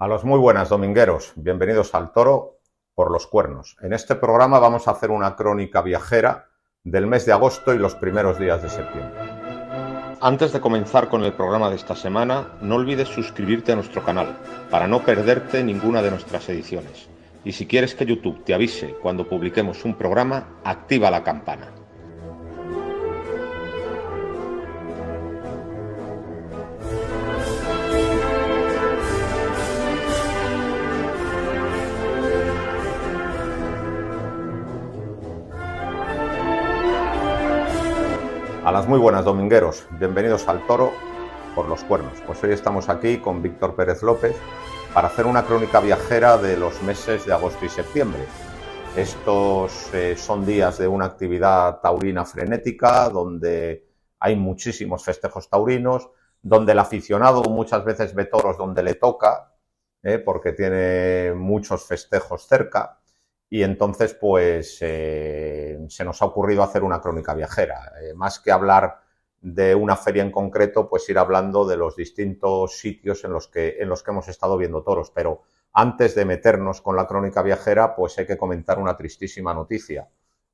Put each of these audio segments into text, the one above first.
A los muy buenas domingueros, bienvenidos al Toro por los Cuernos. En este programa vamos a hacer una crónica viajera del mes de agosto y los primeros días de septiembre. Antes de comenzar con el programa de esta semana, no olvides suscribirte a nuestro canal para no perderte ninguna de nuestras ediciones. Y si quieres que YouTube te avise cuando publiquemos un programa, activa la campana. A las muy buenas domingueros, bienvenidos al Toro por los Cuernos. Pues hoy estamos aquí con Víctor Pérez López para hacer una crónica viajera de los meses de agosto y septiembre. Estos son días de una actividad taurina frenética, donde hay muchísimos festejos taurinos, donde el aficionado muchas veces ve toros donde le toca, porque tiene muchos festejos cerca. Y entonces, pues, se nos ha ocurrido hacer una crónica viajera. Más que hablar de una feria en concreto, pues ir hablando de los distintos sitios en los que hemos estado viendo toros. Pero antes de meternos con la crónica viajera, pues hay que comentar una tristísima noticia,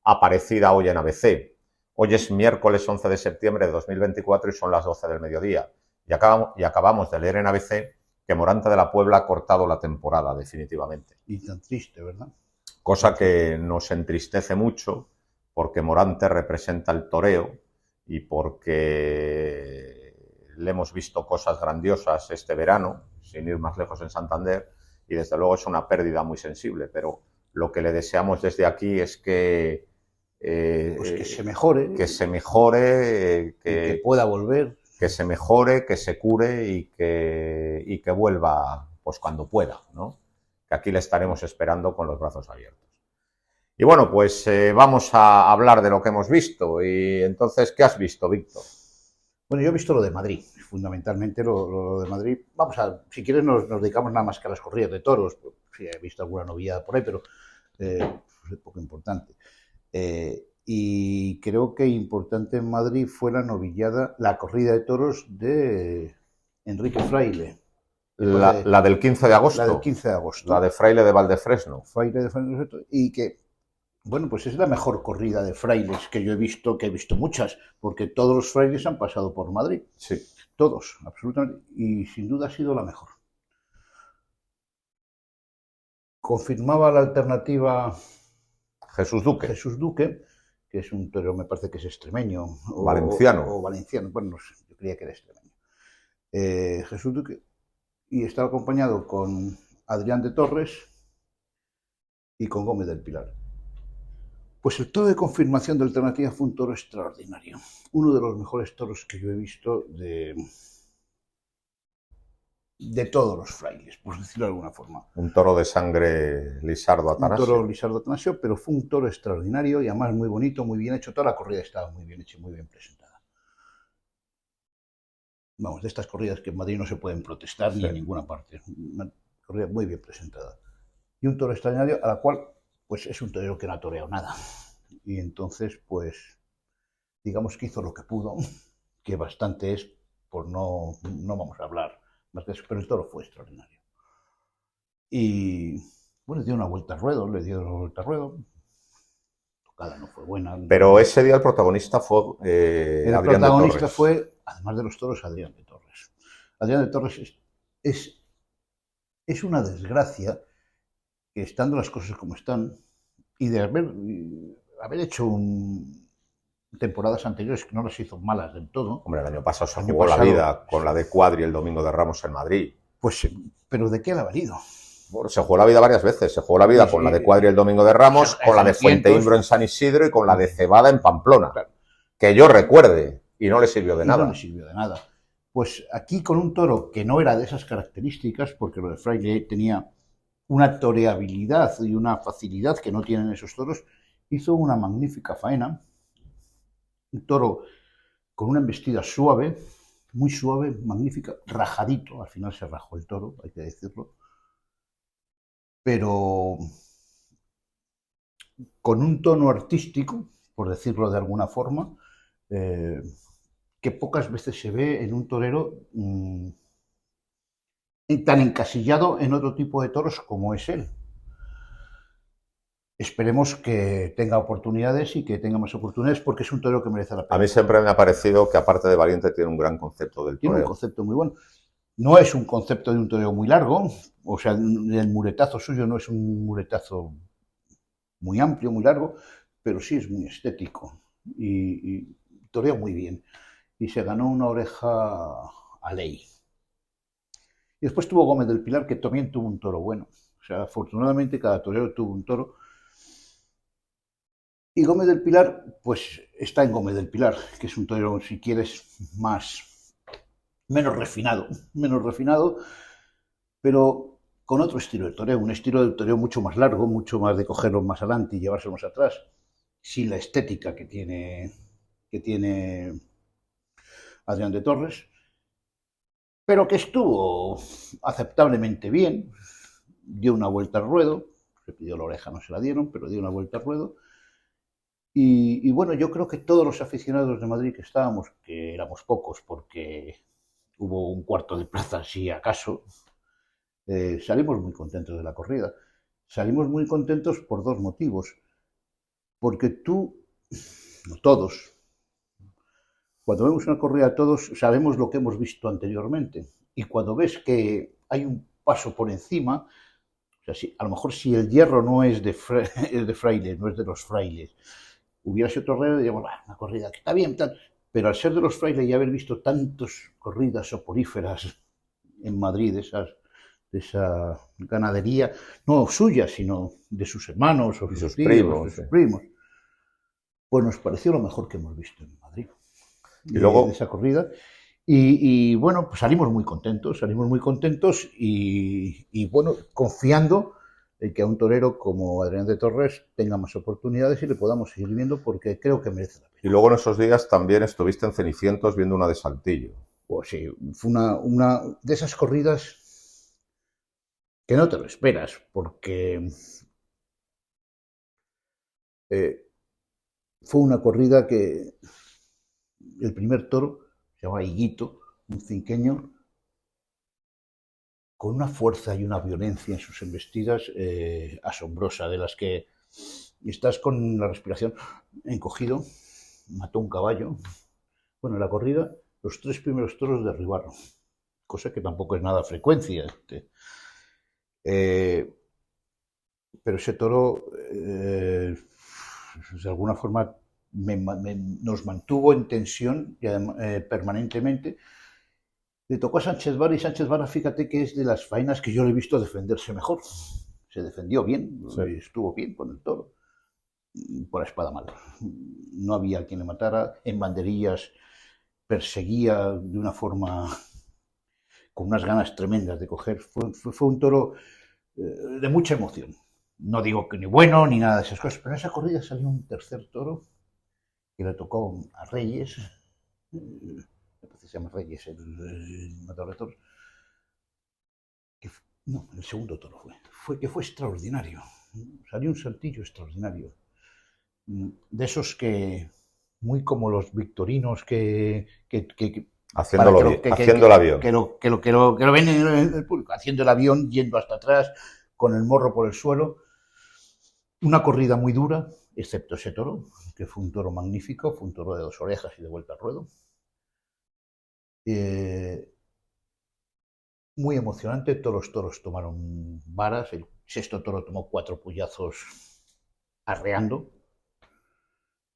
aparecida hoy en ABC. Hoy es miércoles 11 de septiembre de 2024 y son las 12 del mediodía. Y acabamos de leer en ABC que Morante de la Puebla ha cortado la temporada, definitivamente. Y tan triste, ¿verdad? Cosa que nos entristece mucho, porque Morante representa el toreo y porque le hemos visto cosas grandiosas este verano, sin ir más lejos en Santander, y desde luego es una pérdida muy sensible, pero lo que le deseamos desde aquí es que Pues que se mejore, que pueda volver. Que se mejore, que se cure y que vuelva pues cuando pueda, ¿no? Que aquí le estaremos esperando con los brazos abiertos. Y bueno, pues vamos a hablar de lo que hemos visto. Y entonces, ¿qué has visto, Víctor? Bueno, yo he visto lo de Madrid, fundamentalmente lo de Madrid. Vamos a, si quieres nos dedicamos nada más que a las corridas de toros. Pues, sí, he visto alguna novedad por ahí, pero es poco importante. Y creo que importante en Madrid fue la corrida de toros de Enrique Fraile. La del 15 de agosto. La del 15 de agosto. La de Fraile de Valdefresno. Fraile de Valdefresno. Y que, bueno, pues es la mejor corrida de frailes que yo he visto muchas, porque todos los frailes han pasado por Madrid. Sí. Todos, absolutamente. Y sin duda ha sido la mejor. Confirmaba la alternativa Jesús Duque, que es un torero, me parece que es extremeño. Valenciano. O valenciano, bueno, no sé, yo creía que era extremeño. Jesús Duque, y estaba acompañado con Adrián de Torres y con Gómez del Pilar. Pues el toro de confirmación de alternativa fue un toro extraordinario. Uno de los mejores toros que yo he visto de todos los frailes, por decirlo de alguna forma. Un toro de sangre Lisardo Atanasio. Un toro Lisardo Atanasio, pero fue un toro extraordinario y además muy bonito, muy bien hecho. Toda la corrida estaba muy bien hecha y muy bien presentada. Vamos, de estas corridas que en Madrid no se pueden protestar ni en ninguna parte. Una corrida muy bien presentada. Y un toro extraordinario a la cual, pues es un torero que no ha toreado nada. Y entonces, pues, digamos que hizo lo que pudo, que bastante es, por no vamos a hablar más de eso, pero el toro fue extraordinario. Y, bueno, le dio una vuelta al ruedo, tocada no fue buena. Pero ese día el protagonista fue el Adrián protagonista de Torres. Fue, además de los toros, Adrián de Torres. Adrián de Torres es una desgracia que, estando las cosas como están, y de haber hecho temporadas anteriores que no las hizo malas del todo. Hombre, el año pasado se jugó la vida con la de Cuadri el domingo de Ramos en Madrid. Pues, ¿pero de qué le ha valido? Bueno, se jugó la vida varias veces. Se jugó la vida con la de Cuadri el domingo de Ramos, con la de Fuenteimbro en San Isidro y con la de Cebada en Pamplona. Claro. Que yo recuerde, y no le sirvió de nada. No le sirvió de nada. Pues aquí con un toro que no era de esas características, porque lo de Fraile tenía una toreabilidad y una facilidad que no tienen esos toros, hizo una magnífica faena. Un toro con una embestida suave, muy suave, magnífica, rajadito, al final se rajó el toro, hay que decirlo, pero con un tono artístico, por decirlo de alguna forma, que pocas veces se ve en un torero tan encasillado en otro tipo de toros como es él. Esperemos que tenga oportunidades y que tenga más oportunidades porque es un torero que merece la pena. A mí siempre me ha parecido que, aparte de valiente, tiene un gran concepto del Tiene un toreo. concepto muy bueno. No es un concepto de un toreo muy largo, o sea, el muletazo suyo no es un muletazo muy amplio, muy largo, pero sí es muy estético y torea muy bien. Y se ganó una oreja a ley. Y después tuvo Gómez del Pilar, que también tuvo un toro bueno. O sea, afortunadamente cada torero tuvo un toro. Y Gómez del Pilar, pues está en Gómez del Pilar, que es un torero, si quieres, menos refinado, pero con otro estilo de toreo, un estilo de toreo mucho más largo, mucho más de cogerlos más adelante y llevárselos atrás, sin la estética que tiene Adrián de Torres, pero que estuvo aceptablemente bien, dio una vuelta al ruedo, se pidió la oreja, no se la dieron, pero dio una vuelta al ruedo. Y bueno, yo creo que todos los aficionados de Madrid que estábamos, que éramos pocos porque hubo un cuarto de plaza, si acaso, salimos muy contentos de la corrida. Salimos muy contentos por dos motivos. Porque tú, no todos, cuando vemos una corrida todos sabemos lo que hemos visto anteriormente. Y cuando ves que hay un paso por encima, o sea, a lo mejor si el hierro no es es de frailes, no es de los frailes, hubiera sido otro rey, diríamos, una corrida que está bien, tal. Pero al ser de los frailes y haber visto tantas corridas soporíferas en Madrid, de esa ganadería, no suya, sino de sus hermanos o sus tíos, primos, de sus primos, pues nos pareció lo mejor que hemos visto en Madrid, y luego de esa corrida. Y bueno, pues salimos muy contentos y bueno, confiando en que a un torero como Adrián de Torres tenga más oportunidades y le podamos seguir viendo porque creo que merece la pena. Y luego en esos días también estuviste en Cenicientos viendo una de Saltillo. Pues sí, fue una de esas corridas que no te lo esperas, porque fue una corrida que el primer toro se llamaba Higuito, un cinqueño, con una fuerza y una violencia en sus embestidas asombrosa, de las que estás con la respiración encogido, mató un caballo. Bueno, en la corrida los tres primeros toros derribaron, cosa que tampoco es nada frecuencia. Pero ese toro, de alguna forma, nos mantuvo en tensión permanentemente. Le tocó a Sánchez Vara y Sánchez Vara, fíjate que es de las faenas que yo le he visto defenderse mejor. Se defendió bien, sí, estuvo bien con el toro. Por la espada mal. No había quien le matara. En banderillas perseguía de una forma con unas ganas tremendas de coger. Fue un toro de mucha emoción. No digo que ni bueno ni nada de esas cosas, pero en esa corrida salió un tercer toro que le tocó a Reyes. Se llama Reyes, el matador de toros. No, el segundo toro fue extraordinario. Salió un saltillo extraordinario. De esos que, muy como los victorinos que haciendo el avión. Que lo ven en el público, haciendo el avión, yendo hasta atrás, con el morro por el suelo. Una corrida muy dura, excepto ese toro, que fue un toro magnífico, fue un toro de 2 orejas y de vuelta al ruedo. Muy emocionante, todos los toros tomaron varas, el sexto toro tomó 4 puyazos arreando,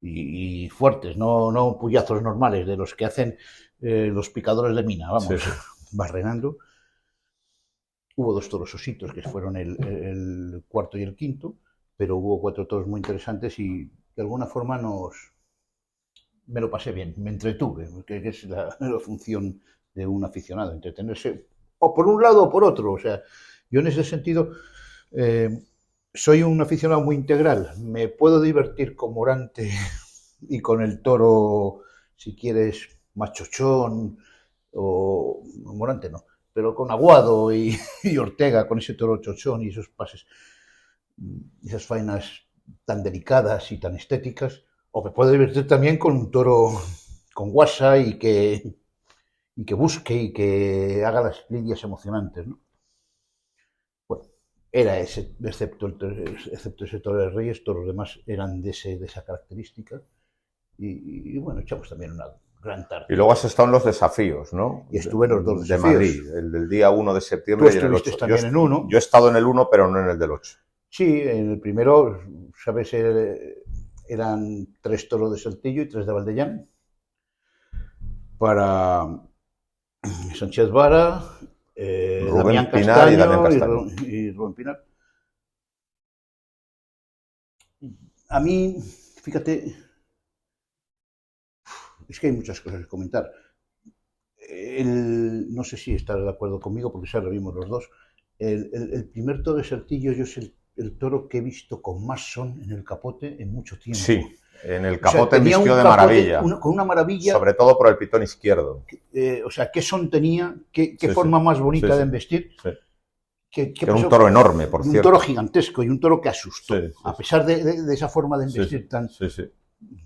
y fuertes, no puyazos normales, de los que hacen los picadores de mina, vamos, sí. Barrenando. Hubo 2 toros ositos, que fueron el cuarto y el quinto, pero hubo 4 toros muy interesantes y de alguna forma me lo pasé bien, me entretuve, que es la función de un aficionado, entretenerse, o por un lado o por otro. O sea, yo en ese sentido soy un aficionado muy integral. Me puedo divertir con Morante y con el toro, si quieres, más chochón, o Morante no, pero con Aguado y Ortega, con ese toro chochón y esos pases, esas faenas tan delicadas y tan estéticas. O me puedo divertir también con un toro con guasa y que y que busque y que haga las lidias emocionantes, ¿no? Bueno, era ese, excepto ese toro de Reyes, todos los demás eran de esa característica. Y bueno, echamos también una gran tarde. Y luego has estado en los desafíos, ¿no? Y estuve en los dos de desafíos. Madrid, el del día 1 de septiembre Tú y en el 8. estuviste también en uno. Yo he estado en el 1, pero no en el del 8. Sí, en el primero, ¿sabes? Eran 3 toros de Saltillo y 3 de Valdellán. Para Sánchez Vara, Damián Pinar Castaño y Rubén Pinar. A mí, fíjate, es que hay muchas cosas que comentar. No sé si estás de acuerdo conmigo, porque ya lo vimos los dos. El primer toro de Saltillo, yo es el toro que he visto con más son en el capote en mucho tiempo. Sí, en el capote, o sea, vistió de maravilla. Con una maravilla. Sobre todo por el pitón izquierdo. O sea, qué son tenía, qué forma más bonita de embestir. Sí. Que era un toro enorme, por cierto. Un toro gigantesco y un toro que asustó. A pesar de esa forma de embestir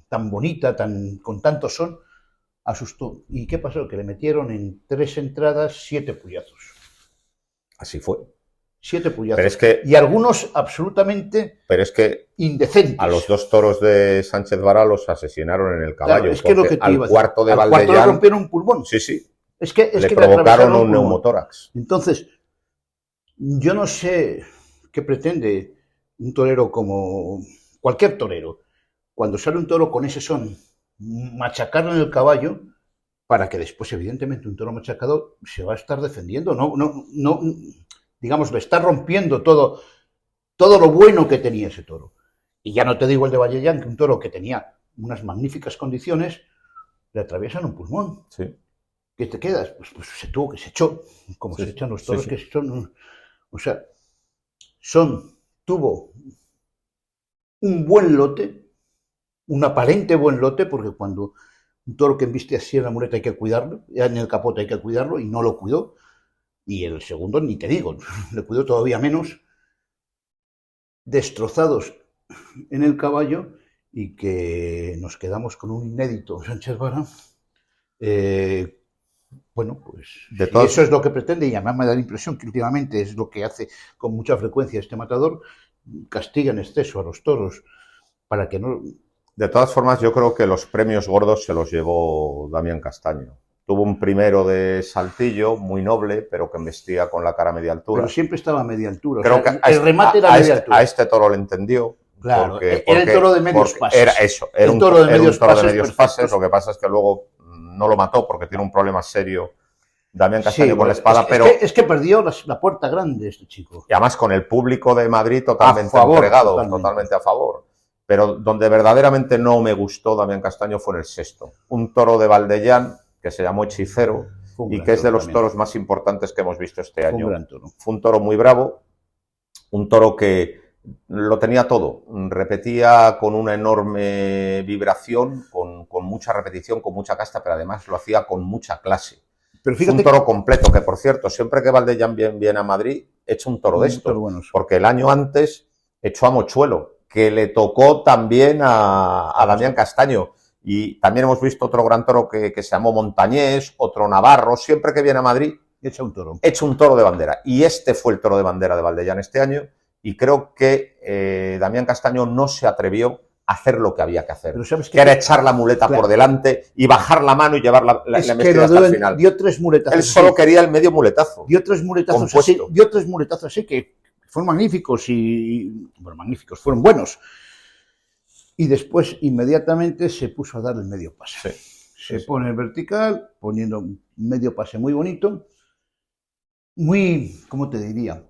tan bonita, con tanto son, asustó. ¿Y qué pasó? Que le metieron en 3 entradas 7 puyazos. Así fue. 7 puyazos. Pero es que, y algunos absolutamente indecentes. A los 2 toros de Sánchez Vara los asesinaron en el caballo. Claro, es que lo que te iba a decir, cuarto de al Valdellán, cuarto le rompieron un pulmón. Sí. Le provocaron un neumotórax. Entonces, yo no sé qué pretende un torero como cualquier torero. Cuando sale un toro con ese son, machacarlo en el caballo, para que después, evidentemente, un toro machacado se va a estar defendiendo. No, digamos, le está rompiendo todo lo bueno que tenía ese toro. Y ya no te digo el de Valdellán, que un toro que tenía unas magníficas condiciones, le atraviesan un pulmón. Sí. ¿Qué te quedas? Pues se echó, como se echan los toros que son. O sea, tuvo un buen lote, un aparente buen lote, porque cuando un toro que embiste así en la muleta hay que cuidarlo, en el capote hay que cuidarlo, y no lo cuidó. Y el segundo, ni te digo, le cuidó todavía menos. Destrozados en el caballo, y que nos quedamos con un inédito Sánchez Vara. Bueno, pues eso es lo que pretende, y además me da la impresión que últimamente es lo que hace con mucha frecuencia este matador, castiga en exceso a los toros para que no... De todas formas, yo creo que los premios gordos se los llevó Damián Castaño. Tuvo un primero de Saltillo, muy noble, pero que embestía con la cara a media altura. Pero siempre estaba a media altura. Creo o sea, que el remate era a media altura. A este toro le entendió. Claro, era el toro de medios pases. Era un toro de medios pases. Lo que pasa es que luego no lo mató porque tiene un problema serio Damián Castaño con la espada, pero... Es que perdió la puerta grande este chico. Y además con el público de Madrid totalmente entregado, totalmente a favor. Pero donde verdaderamente no me gustó Damián Castaño fue en el sexto. Un toro de Valdellán que se llamó Hechicero y que es de los toros más importantes que hemos visto este año. Fue un toro muy bravo, un toro que lo tenía todo. Repetía con una enorme vibración, con mucha repetición, con mucha casta, pero además lo hacía con mucha clase. Pero fíjate, un toro completo, que por cierto, siempre que Valdellán viene a Madrid, echa un toro de estos. Porque el año antes echó a Mochuelo, que le tocó también a Damián Castaño. Y también hemos visto otro gran toro que se llamó Montañés, otro Navarro. Siempre que viene a Madrid, echa un toro. Echa un toro de bandera. Y este fue el toro de bandera de Valdellán este año. Y creo que Damián Castaño no se atrevió a hacer lo que había que hacer. Que era echar la muleta por delante y bajar la mano y llevar la embestida hasta el final. Dio 3 muletazos. Él solo quería el medio muletazo. Dio 3 muletazos así. Dio 3 muletazos así que fueron magníficos fueron buenos. Y después inmediatamente se puso a dar el medio pase. Se pone en vertical, poniendo un medio pase muy bonito, muy, ¿cómo te diría?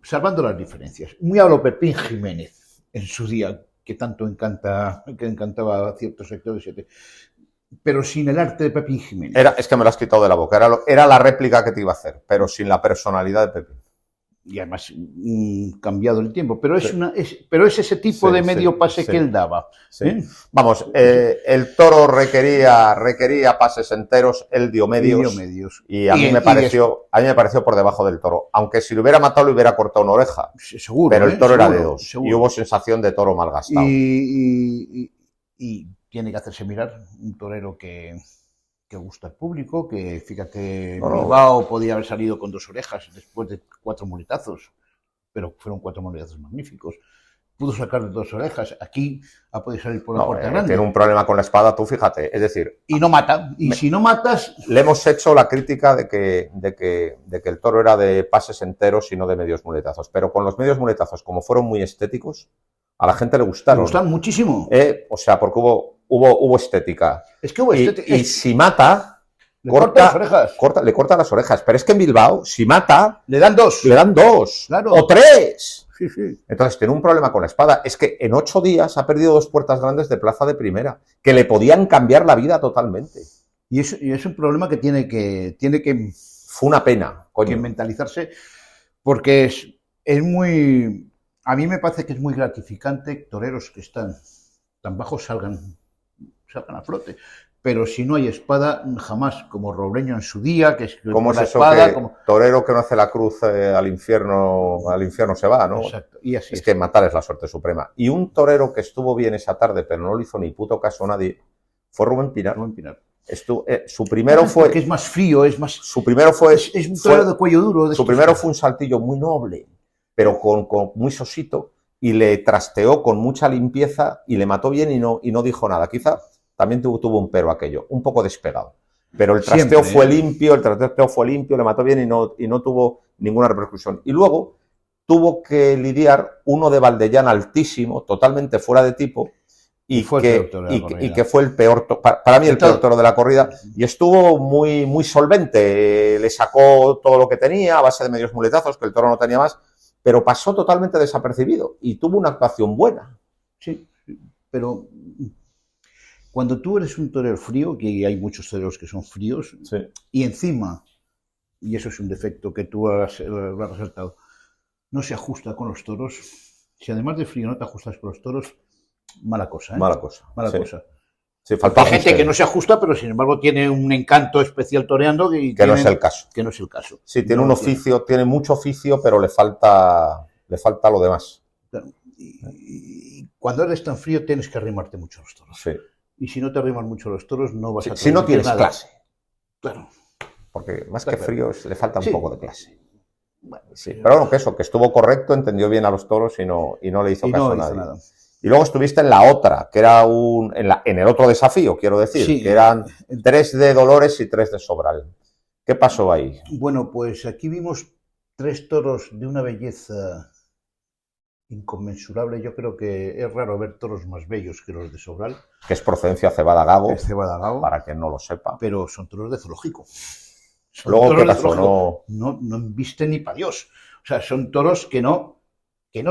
Salvando las diferencias. Muy a lo Pepín Jiménez en su día, que tanto encantaba a ciertos sectores, pero sin el arte de Pepín Jiménez. Es que me lo has quitado de la boca, era la réplica que te iba a hacer, pero sin la personalidad de Pepín. Y además cambiado el tiempo, pero es ese tipo de medio pase que él daba. Vamos, el toro requería pases enteros, él dio medios. Y a mí me pareció por debajo del toro. Aunque si lo hubiera matado le hubiera cortado una oreja. Seguro. Pero el toro era de 2. Y hubo sensación de toro malgastado. Y tiene que hacerse mirar un torero que que gusta al público, que fíjate, No, no. Bilbao podía haber salido con 2 orejas después de 4 muletazos, pero fueron 4 muletazos magníficos. Pudo sacar 2 orejas, aquí ha podido salir por la puerta grande. Tiene un problema con la espada, tú fíjate, es decir... Y no mata, y si no matas... Le hemos hecho la crítica de que el toro era de pases enteros y no de medios muletazos, pero con los medios muletazos, como fueron muy estéticos, a la gente le gustaron. Me gustan muchísimo. O sea, porque hubo estética. Es que hubo estética. Y si mata, le corta las orejas. Le corta las orejas. Pero es que en Bilbao, si mata... Le dan 2. Le dan 2. Claro. O 3. Sí, sí. Entonces tiene un problema con la espada. Es que en 8 días ha perdido 2 puertas grandes de plaza de primera, que le podían cambiar la vida totalmente. Y es un problema que tiene que... Fue una pena, coño. Que mentalizarse, porque es muy... A mí me parece que es muy gratificante toreros que están tan bajos salgan a flote. Pero si no hay espada, jamás, como Robreño en su día, que es ¿Cómo es eso espada, que como... torero que no hace la cruz al infierno se va, ¿no? Exacto. Y así es que matar es la suerte suprema. Y un torero que estuvo bien esa tarde, pero no le hizo ni puto caso a nadie, fue Rubén Pinar. Su primero fue... Porque es más frío, es más... Su primero fue... Es un torero de cuello duro. Su primero fue un saltillo muy noble, pero con muy sosito, y le trasteó con mucha limpieza y le mató bien y no dijo nada. Quizá también tuvo un pero aquello, un poco despegado. Pero el trasteo fue limpio, le mató bien y no tuvo ninguna repercusión. Y luego tuvo que lidiar uno de Valdellán altísimo, totalmente fuera de tipo, y que fue el peor, para mí el peor toro de la corrida, y estuvo muy, muy solvente, le sacó todo lo que tenía a base de medios muletazos, que el toro no tenía más, pero pasó totalmente desapercibido y tuvo una actuación buena. Sí, pero cuando tú eres un torero frío, que hay muchos toreros que son fríos, sí. Y encima, y eso es un defecto que tú has resaltado, no se ajusta con los toros, si además de frío no te ajustas con los toros, mala cosa, ¿eh? Mala cosa. Sí, hay gente que no se ajusta, pero sin embargo tiene un encanto especial toreando que no es el caso. Que no es el caso. Sí, tiene un oficio, tiene mucho oficio, pero le falta lo demás. Claro. Y cuando eres tan frío tienes que arrimarte mucho a los toros. Sí. Y si no te arrimas mucho a los toros no vas a... Si no tienes nada. clase. Claro. Porque más que frío le falta un poco de clase. Bueno, sí. Pero bueno, que estuvo correcto, entendió bien a los toros y no le hizo caso a nadie. Nada. Y luego estuviste en la otra, que era en el otro desafío, quiero decir, sí, que eran 3 de Dolores y 3 de Sobral. ¿Qué pasó ahí? Bueno, pues aquí vimos 3 toros de una belleza inconmensurable. Yo creo que es raro ver toros más bellos que los de Sobral. Que es procedencia Cebada Gago, para quien no lo sepa. Pero son toros de zoológico. Luego, ¿qué pasó? No embisten ni para Dios. O sea, son toros que no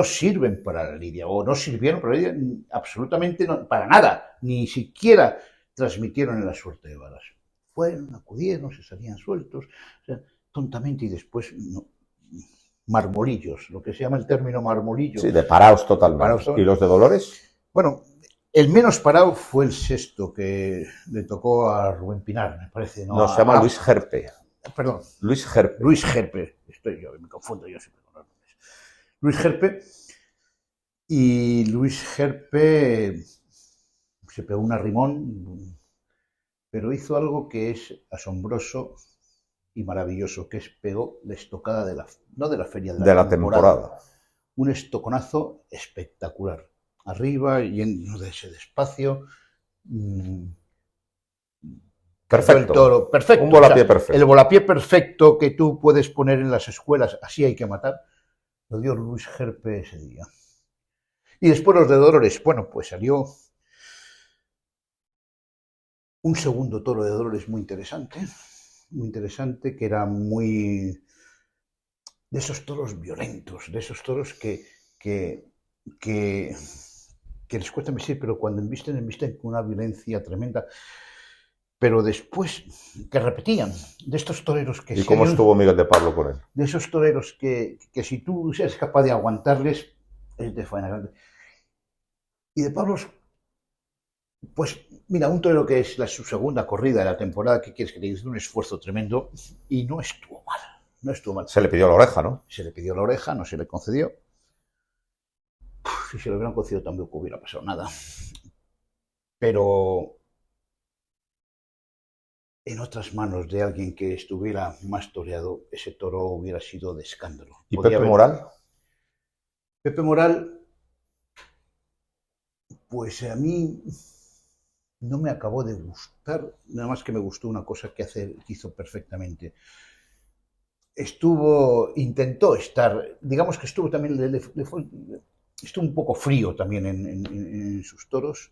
sirven para la lidia, o no sirvieron para la lidia absolutamente para nada, ni siquiera transmitieron en la suerte de varas. Fueron, acudieron, se salían sueltos, o sea, tontamente, y después marmolillos, lo que se llama el término marmolillo. Sí, de paraos totalmente. ¿Y los de Dolores? Bueno, el menos parado fue el sexto, que le tocó a Rubén Pinar, me parece. No, se llama Luis Gerpe. Perdón. Luis Gerpe. Me confundo yo siempre con los nombres. Luis Gerpe. Y Luis Gerpe se pegó un arrimón, pero hizo algo que es asombroso y maravilloso, que es pegó la estocada no de la feria, de la temporada. Un estoconazo espectacular. Arriba, lleno de ese despacio. Perfecto. El toro, perfecto. Un volapié perfecto. El volapié perfecto que tú puedes poner en las escuelas, así hay que matar, lo dio Luis Gerpe ese día. Y después los de Dolores, bueno, pues salió un segundo toro de Dolores muy interesante, que era muy... de esos toros violentos, de esos toros que les cuesta embestir, pero cuando embisten con una violencia tremenda. Pero después, que repetían, de estos toreros que... ¿Y cómo estuvo Miguel de Pablo con él? De esos toreros que si tú eres capaz de aguantarles, es de faena grande. Y de Pablo, pues mira, un torero que es su segunda corrida de la temporada, que quieres que te diga, un esfuerzo tremendo, y no estuvo mal. Se le pidió la oreja, ¿no? Se le pidió la oreja, no se le concedió. Si se lo hubieran concedido tampoco hubiera pasado nada. Pero en otras manos de alguien que estuviera más toreado, ese toro hubiera sido de escándalo. ¿Y Pepe Moral? Pepe Moral, pues a mí no me acabó de gustar, nada más que me gustó una cosa que hizo perfectamente. Intentó estar, digamos que estuvo también, estuvo un poco frío también en sus toros.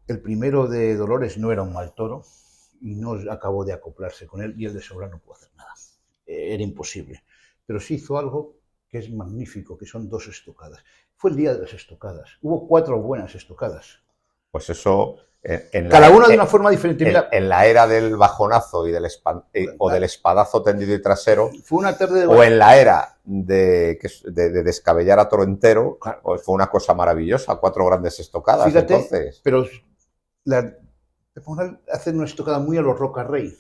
El primero de Dolores no era un mal toro y no acabó de acoplarse con él, y el de Sobral no pudo hacer nada. Era imposible. Pero sí hizo algo que es magnífico, que son 2 estocadas. Fue el día de las estocadas. Hubo 4 buenas estocadas. Pues eso... Cada una de una forma diferente. Mira, en la era del bajonazo y del espadazo tendido y trasero, fue una tarde o en la era de descabellar a toro entero, claro, pues fue una cosa maravillosa, 4 grandes estocadas. Fíjate, entonces. Pero hacer una estocada muy a los Roca Rey.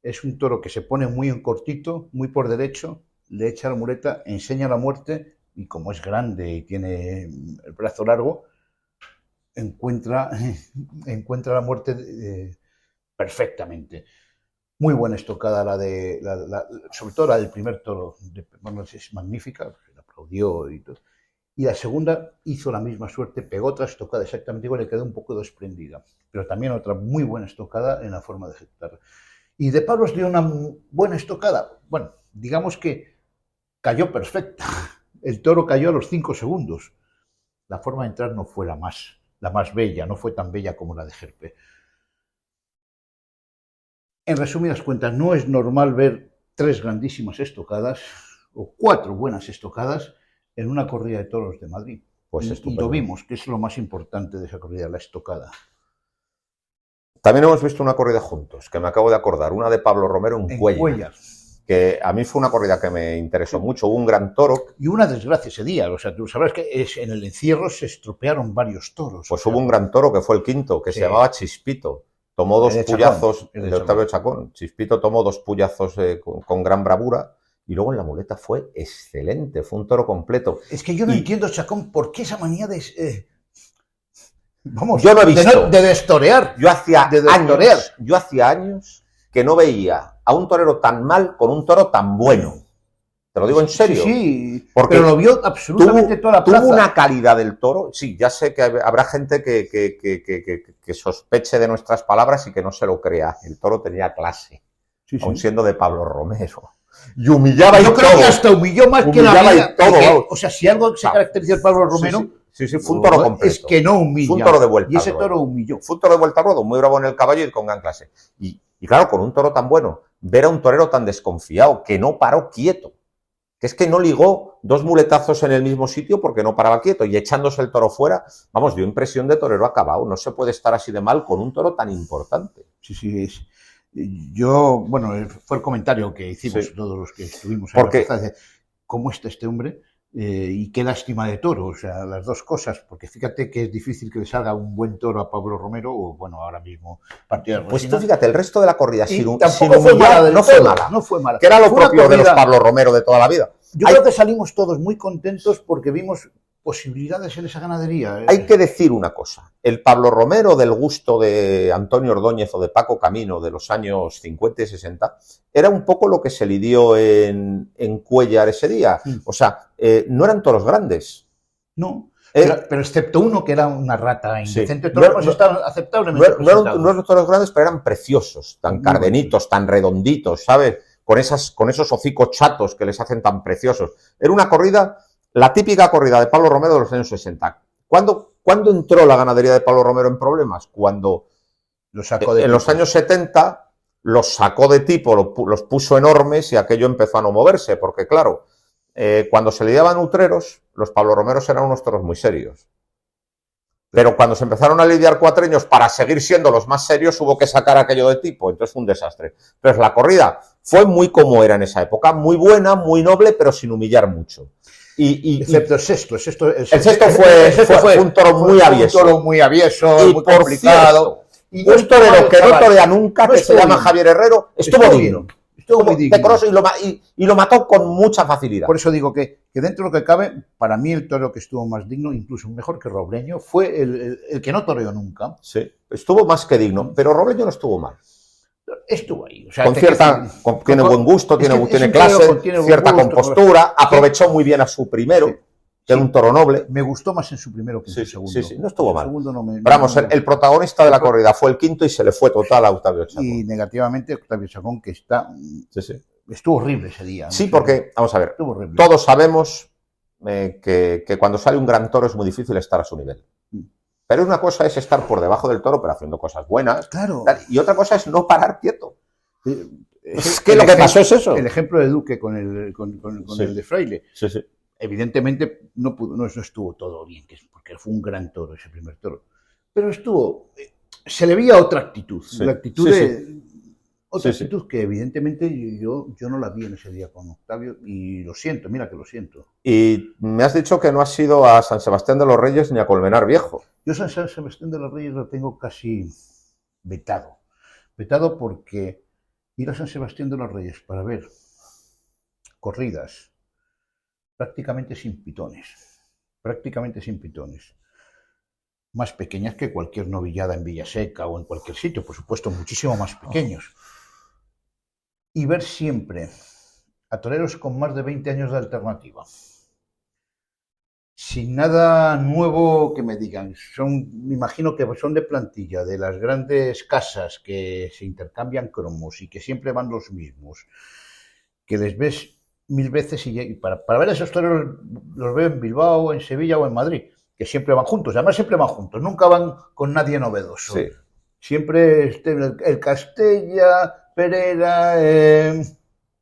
Es un toro que se pone muy en cortito, muy por derecho, le echa la muleta, enseña la muerte, y como es grande y tiene el brazo largo, encuentra la muerte perfectamente. Muy buena estocada sobre todo la del primer toro, es magnífica, se la aplaudió y todo. Y la segunda hizo la misma suerte, pegó otra estocada exactamente igual, le quedó un poco desprendida, pero también otra muy buena estocada en la forma de ejecutarla. Y de Pablos dio una buena estocada, bueno, digamos que cayó perfecta, el toro cayó a los 5 segundos, la forma de entrar no fue la más bella, no fue tan bella como la de Gerpe. En resumidas cuentas, no es normal ver 3 grandísimas estocadas o 4 buenas estocadas en una corrida de toros de Madrid. Pues y lo vimos, que es lo más importante de esa corrida, la estocada. También hemos visto una corrida juntos, que me acabo de acordar, una de Pablo Romero en Cuéllar, que a mí fue una corrida que me interesó mucho. Hubo un gran toro. Y una desgracia ese día, o sea, tú sabrás que en el encierro se estropearon varios toros. Pues hubo un gran toro que fue el quinto, que se llamaba Chispito. Tomó 2 puyazos, el de Octavio Chacón. Chispito tomó 2 puyazos con gran bravura, y luego en la muleta fue excelente, fue un toro completo. Es que yo no entiendo, Chacón, por qué esa manía de... vamos, yo no he visto, de destorear. Yo hacía años que no veía a un torero tan mal con un toro tan bueno. Te lo digo en serio. Sí, porque pero lo vio absolutamente toda la plaza. Tuvo una calidad del toro. Sí, ya sé que habrá gente que sospeche de nuestras palabras y que no se lo crea. El toro tenía clase, aun siendo de Pablo Romero. Y humillaba y todo. Yo creo que hasta humilló más que la vida. Todo, o sea, si algo se caracterizó de Pablo Romero... Sí, fue un toro completo. Es que no humilla. Fue un toro de vuelta. Y ese toro humilló. Fue un toro de vuelta a ruedo, muy bravo en el caballo y con gran clase. Y claro, con un toro tan bueno, ver a un torero tan desconfiado, que no paró quieto. Que es que no ligó 2 muletazos en el mismo sitio porque no paraba quieto, y echándose el toro fuera, vamos, dio impresión de torero acabado. No se puede estar así de mal con un toro tan importante. Sí. Yo, bueno, fue el comentario que hicimos todos los que estuvimos ahí. Porque ¿cómo está este hombre? Y qué lástima de toro, o sea, las 2 cosas, porque fíjate que es difícil que le salga un buen toro a Pablo Romero, o bueno, ahora mismo partida de Pues tú fíjate, el resto de la corrida no fue mala, que era lo propio de los Pablo Romero de toda la vida. Yo creo que salimos todos muy contentos porque vimos posibilidades en esa ganadería. Hay que decir una cosa, el Pablo Romero del gusto de Antonio Ordóñez o de Paco Camino de los años 50 y 60 era un poco lo que se lidió en Cuéllar ese día. O sea, no eran toros grandes. No, pero excepto uno que era una rata indecente, todos estaban aceptablemente presentados. No eran toros grandes, pero eran preciosos, tan cardenitos, tan redonditos, ¿sabes? Con esos hocicos chatos que les hacen tan preciosos. Era una corrida... La típica corrida de Pablo Romero de los años 60. ¿Cuándo entró la ganadería de Pablo Romero en problemas? Cuando en los años 70 los sacó de tipo, los puso enormes y aquello empezó a no moverse. Porque claro, cuando se lidiaban utreros, los Pablo Romeros eran unos toros muy serios. Pero cuando se empezaron a lidiar cuatreños, para seguir siendo los más serios, hubo que sacar aquello de tipo. Entonces fue un desastre. Entonces la corrida fue muy como era en esa época. Muy buena, muy noble, pero sin humillar mucho. Excepto el sexto. El sexto fue un toro muy avieso. Un toro muy avieso, muy complicado. Y un torero que no torea nunca, que se llama Javier Herrero, estuvo digno. Estuvo muy digno. Decoroso y lo mató con mucha facilidad. Por eso digo que dentro de lo que cabe, para mí el toro que estuvo más digno, incluso mejor que Robleño, fue el que no toreó nunca. Sí, estuvo más que digno, pero Robleño no estuvo mal. estuvo ahí. O sea, tiene buen gusto, tiene clase, cierta compostura, aprovechó muy bien a su primero, que era un toro noble. Me gustó más en su primero que en su segundo. Sí, no estuvo mal. Pero vamos, el protagonista de la corrida fue el quinto y se le fue total a Octavio Chacón. Y negativamente Octavio Chacón, que estuvo horrible ese día. Sí, porque, vamos a ver, todos sabemos que cuando sale un gran toro es muy difícil estar a su nivel. Pero una cosa es estar por debajo del toro, pero haciendo cosas buenas. Claro. Y otra cosa es no parar quieto. Es que lo que pasó es eso. El ejemplo de Duque con el de Fraile. Sí. Evidentemente no estuvo todo bien, porque fue un gran toro ese primer toro. Pero se le veía otra actitud. La actitud actitud que evidentemente yo no la vi en ese día con Octavio y lo siento, mira que lo siento. Y me has dicho que no has ido a San Sebastián de los Reyes ni a Colmenar Viejo. Yo San Sebastián de los Reyes lo tengo casi vetado. Vetado porque ir a San Sebastián de los Reyes para ver corridas prácticamente sin pitones, más pequeñas que cualquier novillada en Villaseca o en cualquier sitio, por supuesto muchísimo más pequeños. Y ver siempre a toreros con más de 20 años de alternativa, sin nada nuevo que me digan. Me imagino que son de plantilla, de las grandes casas que se intercambian cromos y que siempre van los mismos, que les ves 1000 veces y para ver a esos toreros los veo en Bilbao, en Sevilla o en Madrid, que siempre van juntos, además siempre van juntos, nunca van con nadie novedoso. Sí. Siempre el Castella, Perera,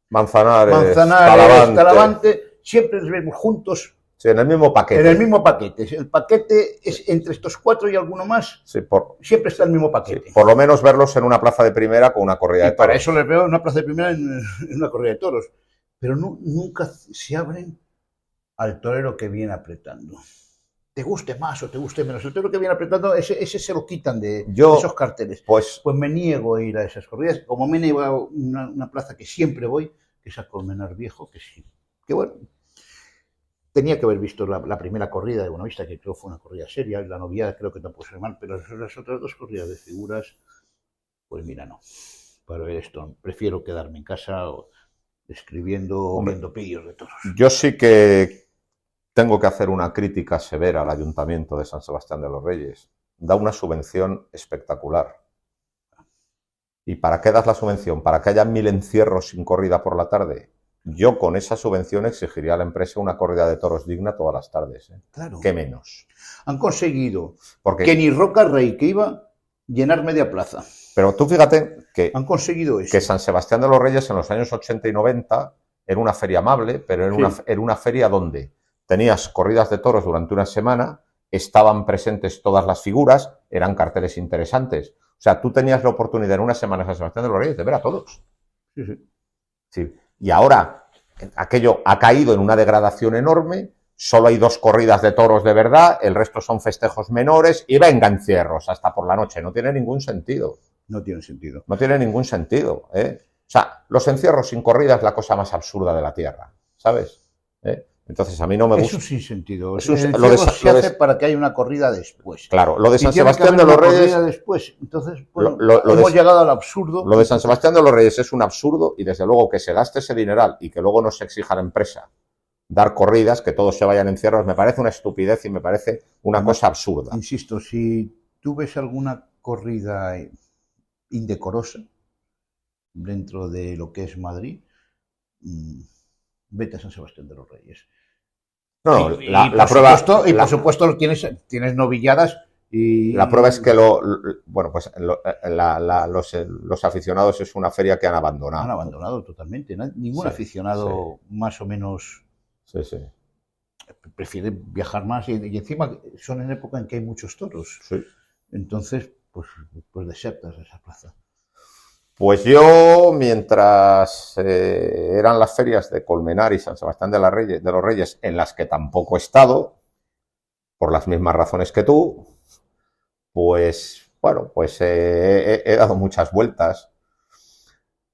Manzanares, Talavante, siempre los vemos juntos. Sí, en el mismo paquete. En el mismo paquete. El paquete es entre estos 4 y alguno más. Sí, siempre está el mismo paquete. Sí, por lo menos verlos en una plaza de primera con una corrida de toros. Para eso les veo en una plaza de primera en una corrida de toros. Pero nunca se abren al torero que viene apretando. Te guste más o te guste menos. El torero que viene apretando, ese se lo quitan de esos carteles. Pues me niego a ir a esas corridas. Como me niego a una plaza que siempre voy, que es a Colmenar Viejo, que bueno, tenía que haber visto la primera corrida de Buenavista, que creo fue una corrida seria. La novillada creo que tampoco se mal, pero las otras 2 corridas de figuras, pues mira, no. Para ver esto, prefiero quedarme en casa escribiendo o viendo vídeos de toros. Yo sí que tengo que hacer una crítica severa al Ayuntamiento de San Sebastián de los Reyes. Da una subvención espectacular. ¿Y para qué das la subvención? ¿Para que haya 1000 encierros sin corrida por la tarde? Yo con esa subvención exigiría a la empresa una corrida de toros digna todas las tardes. Claro. ¿Qué menos? Han conseguido que ni Roca Rey, que iba, llenar media plaza. Pero tú fíjate que han conseguido eso. Que San Sebastián de los Reyes en los años 80 y 90 era una feria amable, pero era una feria donde tenías corridas de toros durante una semana, estaban presentes todas las figuras, eran carteles interesantes. O sea, tú tenías la oportunidad en una semana en San Sebastián de los Reyes de ver a todos. Sí. Y ahora aquello ha caído en una degradación enorme, solo hay 2 corridas de toros de verdad, el resto son festejos menores y venga encierros hasta por la noche. No tiene ningún sentido. No tiene sentido. No tiene ningún sentido. O sea, los encierros sin corrida es la cosa más absurda de la tierra, ¿sabes? Entonces a mí no me gusta. Es un sinsentido. El encierro se hace para que haya una corrida después. Claro, lo de San Sebastián de los Reyes. Después. Entonces, bueno, hemos llegado al absurdo. Lo de San Sebastián de los Reyes es un absurdo y desde luego que se gaste ese dineral y que luego no se exija a la empresa dar corridas, que todos se vayan en encierros, me parece una estupidez y me parece una cosa absurda. Insisto, si tú ves alguna corrida indecorosa dentro de lo que es Madrid, vete a San Sebastián de los Reyes. No, por supuesto tienes novilladas y la prueba es que los aficionados es una feria que han abandonado. Han abandonado totalmente. Ningún aficionado más o menos prefiere viajar más y encima son en época en que hay muchos toros. Sí. Entonces, pues desertas esa plaza. Pues yo, mientras eran las ferias de Colmenar y San Sebastián de los Reyes, en las que tampoco he estado, por las mismas razones que tú, pues, bueno, pues he dado muchas vueltas.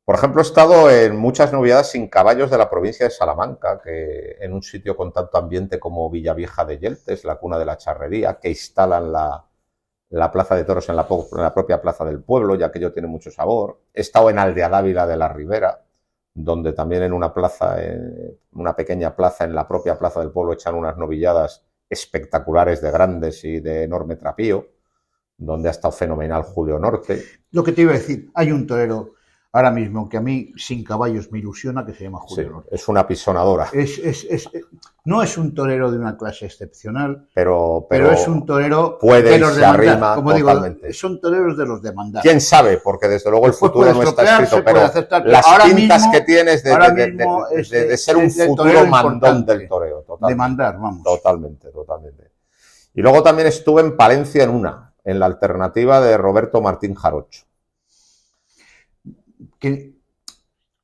Por ejemplo, he estado en muchas novilladas sin caballos de la provincia de Salamanca, que en un sitio con tanto ambiente como Villavieja de Yeltes, la cuna de la charrería, que instalan la plaza de toros en la propia plaza del pueblo, ya que aquello tiene mucho sabor. He estado en Aldea Dávila de la Ribera, donde también en una plaza, una pequeña plaza, en la propia plaza del pueblo, echan unas novilladas espectaculares de grandes y de enorme trapío, donde ha estado fenomenal Julio Norte. Lo que te iba a decir, hay un torero ahora mismo que a mí sin caballos me ilusiona, que se llama Julio Norte. Es una pisonadora. No es un torero de una clase excepcional, pero es un torero de los de mandar. Como totalmente. Digo, son toreros de los de mandar. ¿Quién sabe? Porque desde luego el futuro no está escrito, pero las pintas que tienes de ser un futuro mandón del toreo. De mandar, vamos. Totalmente. Y luego también estuve en Palencia en la alternativa de Roberto Martín Jarocho.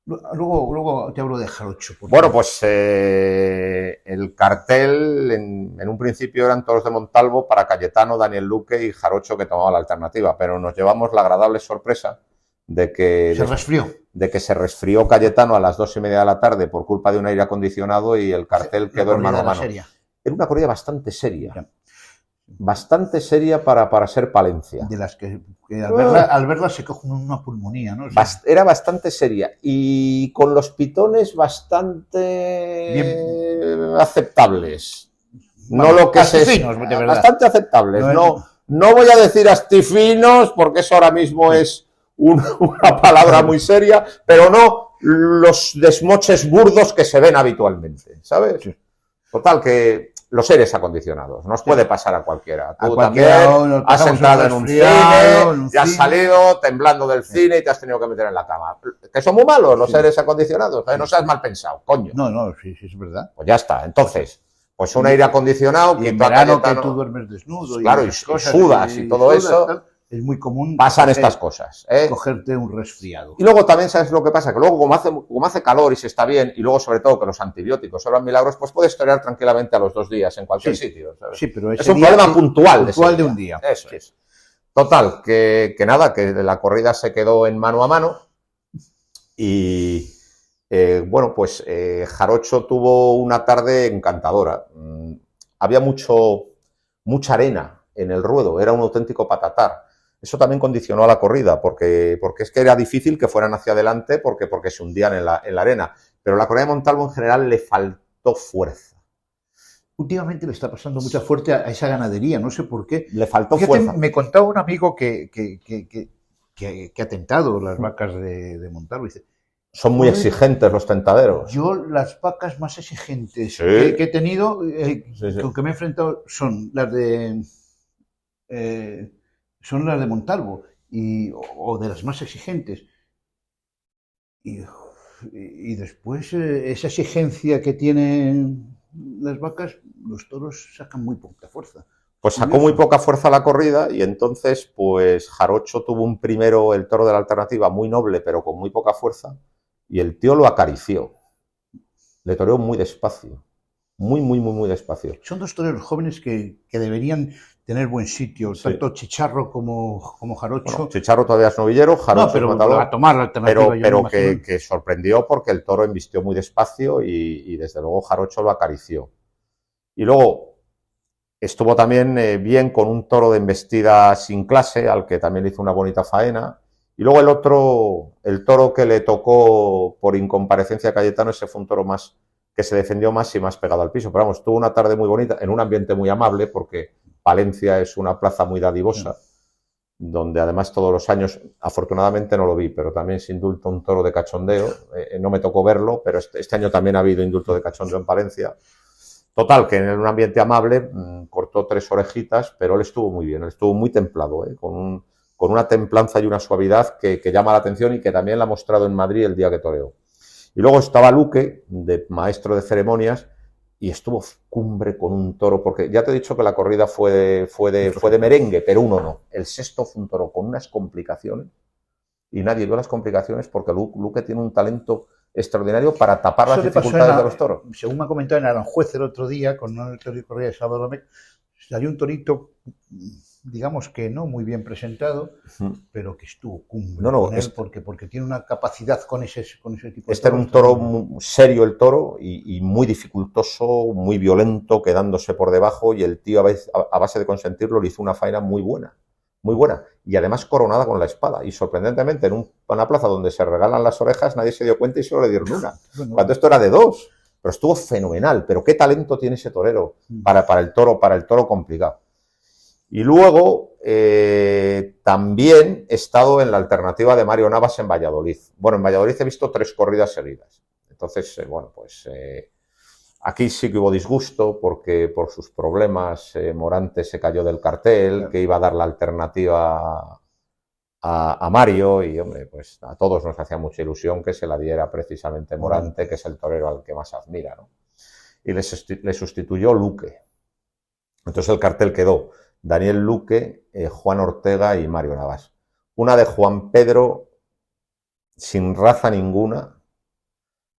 Luego te hablo de Jarocho. Bueno, pues el cartel en un principio eran toros de Montalvo para Cayetano, Daniel Luque y Jarocho, que tomaba la alternativa, pero nos llevamos la agradable sorpresa de que se resfrió Cayetano a las 2:30 de la tarde por culpa de un aire acondicionado y el cartel quedó en mano a mano. Era una corrida bastante seria. Ya. Bastante seria para ser Palencia. De las que al verla se coge una pulmonía, ¿no? O sea, era bastante seria y con los pitones bastante bien aceptables. No lo que se finos, de verdad. Bastante aceptables. No voy a decir astifinos porque eso ahora mismo es una palabra muy seria, pero no los desmoches burdos que se ven habitualmente, ¿sabes? Sí. Total, que los seres acondicionados, nos puede pasar a cualquiera. Tú también has entrado en un cine, y has salido temblando del cine y te has tenido que meter en la cama. Que son muy malos los seres acondicionados, no seas mal pensado, coño. No, sí, es verdad. Pues ya está, entonces, pues un aire acondicionado... Y en verano que tú duermes desnudo. Claro, y sudas y todo eso... Es muy común. Pasan estas cosas. Cogerte un resfriado. Y luego también, ¿sabes lo que pasa? Que luego, como hace calor y se está bien, y luego, sobre todo, que los antibióticos obran milagros, pues puedes torear tranquilamente a los 2 días en cualquier sitio. ¿Sabes? Sí, pero es un problema puntual de un día. Eso es. Total, que nada, que la corrida se quedó en mano a mano. Y bueno, pues Jarocho tuvo una tarde encantadora. Había mucha arena en el ruedo, era un auténtico patatar. Eso también condicionó a la corrida, porque es que era difícil que fueran hacia adelante porque se hundían en la arena. Pero la corrida de Montalvo en general le faltó fuerza. Últimamente le está pasando mucha fuerza a esa ganadería, no sé por qué. Le faltó fuerza. Me contaba un amigo que ha tentado las vacas de Montalvo. Dice, son muy exigentes los tentaderos. Yo las vacas más exigentes que he tenido, con que me he enfrentado, son las de... son las de Montalvo o de las más exigentes y después esa exigencia que tienen las vacas, los toros sacan muy poca fuerza. Pues sacó muy poca fuerza la corrida y entonces pues Jarocho tuvo un primero, el toro de la alternativa, muy noble pero con muy poca fuerza y el tío lo acarició, le toreó muy despacio, muy despacio. Son 2 toreros jóvenes que deberían tener buen sitio, tanto Chicharro como Jarocho. Bueno, Chicharro todavía es novillero, Jarocho es matador, a tomar la alternativa, pero que sorprendió porque el toro embistió muy despacio y desde luego Jarocho lo acarició. Y luego estuvo también bien con un toro de embestida sin clase, al que también hizo una bonita faena. Y luego el toro que le tocó por incomparecencia a Cayetano, ese fue un toro más que se defendió más y más pegado al piso. Pero vamos, tuvo una tarde muy bonita, en un ambiente muy amable, porque Palencia es una plaza muy dadivosa, donde además todos los años, afortunadamente no lo vi, pero también se indulta un toro de cachondeo. No me tocó verlo, pero este año también ha habido indulto de cachondeo en Palencia. Total, que en un ambiente amable cortó 3 orejitas, pero él estuvo muy bien, él estuvo muy templado, con una templanza y una suavidad que llama la atención y que también la ha mostrado en Madrid el día que toreó. Y luego estaba Luque, de maestro de ceremonias, y estuvo cumbre con un toro, porque ya te he dicho que la corrida fue de merengue, pero uno no. El sexto fue un toro con unas complicaciones, y nadie vio las complicaciones porque Luque tiene un talento extraordinario para tapar las dificultades de los toros. Según me ha comentado en Aranjuez el otro día, con una corrida de Salvador Domecq, salió un torito, digamos que no muy bien presentado, pero que estuvo cumbre con él, porque tiene una capacidad con ese tipo de toros. Este era un toro muy serio, el toro, y muy dificultoso, muy violento, quedándose por debajo, y el tío a base de consentirlo le hizo una faena muy buena. muy buena. Y además coronada con la espada. Y sorprendentemente, en una plaza donde se regalan las orejas, nadie se dio cuenta y solo le dieron una. Cuando esto era de 2. Pero estuvo fenomenal. Pero qué talento tiene ese torero para el toro complicado. Y luego también he estado en la alternativa de Mario Navas en Valladolid. Bueno, en Valladolid he visto 3 corridas seguidas. Entonces, bueno, pues aquí sí que hubo disgusto porque por sus problemas Morante se cayó del cartel, que iba a dar la alternativa a Mario y, hombre, pues a todos nos hacía mucha ilusión que se la diera precisamente Morante, que es el torero al que más admira, ¿no? Y le sustituyó Luque. Entonces el cartel quedó Daniel Luque, Juan Ortega y Mario Navas. Una de Juan Pedro sin raza ninguna,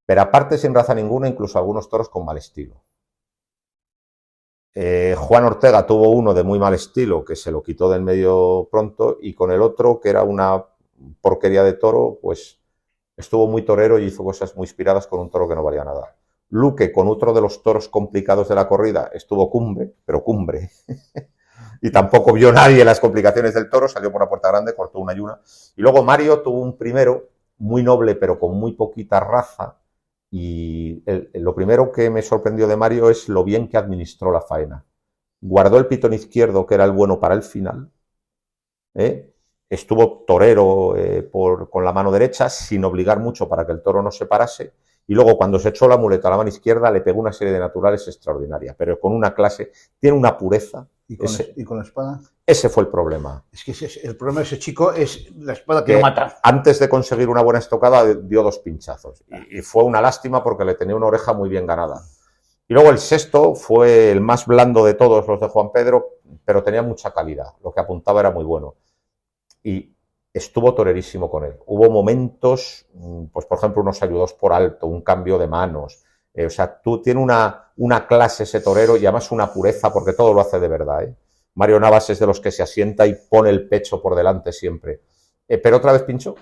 pero aparte sin raza ninguna, incluso algunos toros con mal estilo. Juan Ortega tuvo uno de muy mal estilo, que se lo quitó del medio pronto, y con el otro, que era una porquería de toro, pues estuvo muy torero y hizo cosas muy inspiradas con un toro que no valía nada. Luque, con otro de los toros complicados de la corrida, estuvo cumbre, y tampoco vio nadie las complicaciones del toro, salió por la puerta grande, cortó una y una. Y luego Mario tuvo un primero muy noble, pero con muy poquita raza, y lo primero que me sorprendió de Mario es lo bien que administró la faena. Guardó el pitón izquierdo, que era el bueno para el final, estuvo torero con la mano derecha, sin obligar mucho para que el toro no se parase, y luego cuando se echó la muleta a la mano izquierda le pegó una serie de naturales extraordinaria, pero con una clase, tiene una pureza. ¿Y con la espada? Ese fue el problema. Es que el problema de ese chico es la espada que lo mata. Antes de conseguir una buena estocada dio 2 pinchazos. Y fue una lástima porque le tenía una oreja muy bien ganada. Y luego el sexto fue el más blando de todos los de Juan Pedro, pero tenía mucha calidad. Lo que apuntaba era muy bueno. Y estuvo torerísimo con él. Hubo momentos, pues por ejemplo, unos ayudos por alto, un cambio de manos. O sea, tiene una clase ese torero y además una pureza porque todo lo hace de verdad, ¿eh? Mario Navas es de los que se asienta y pone el pecho por delante siempre. Pero otra vez pinchó,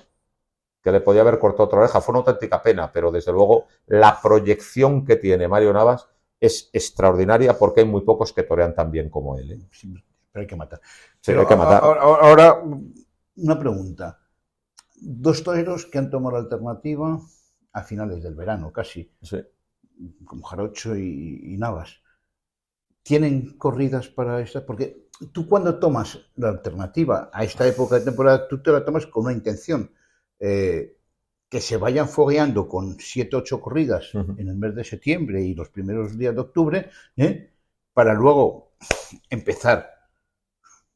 que le podía haber cortado otra oreja. Fue una auténtica pena, pero desde luego la proyección que tiene Mario Navas es extraordinaria porque hay muy pocos que torean tan bien como él, ¿eh? Sí, pero hay que matar. Sí, hay que matar. Ahora, una pregunta. 2 toreros que han tomado la alternativa a finales del verano, casi. Sí. Como Jarocho y Navas. ¿Tienen corridas para estas? Porque tú cuando tomas la alternativa a esta época de temporada, tú te la tomas con una intención, que se vayan fogueando con 7 o 8 corridas en el mes de septiembre y los primeros días de octubre, para luego empezar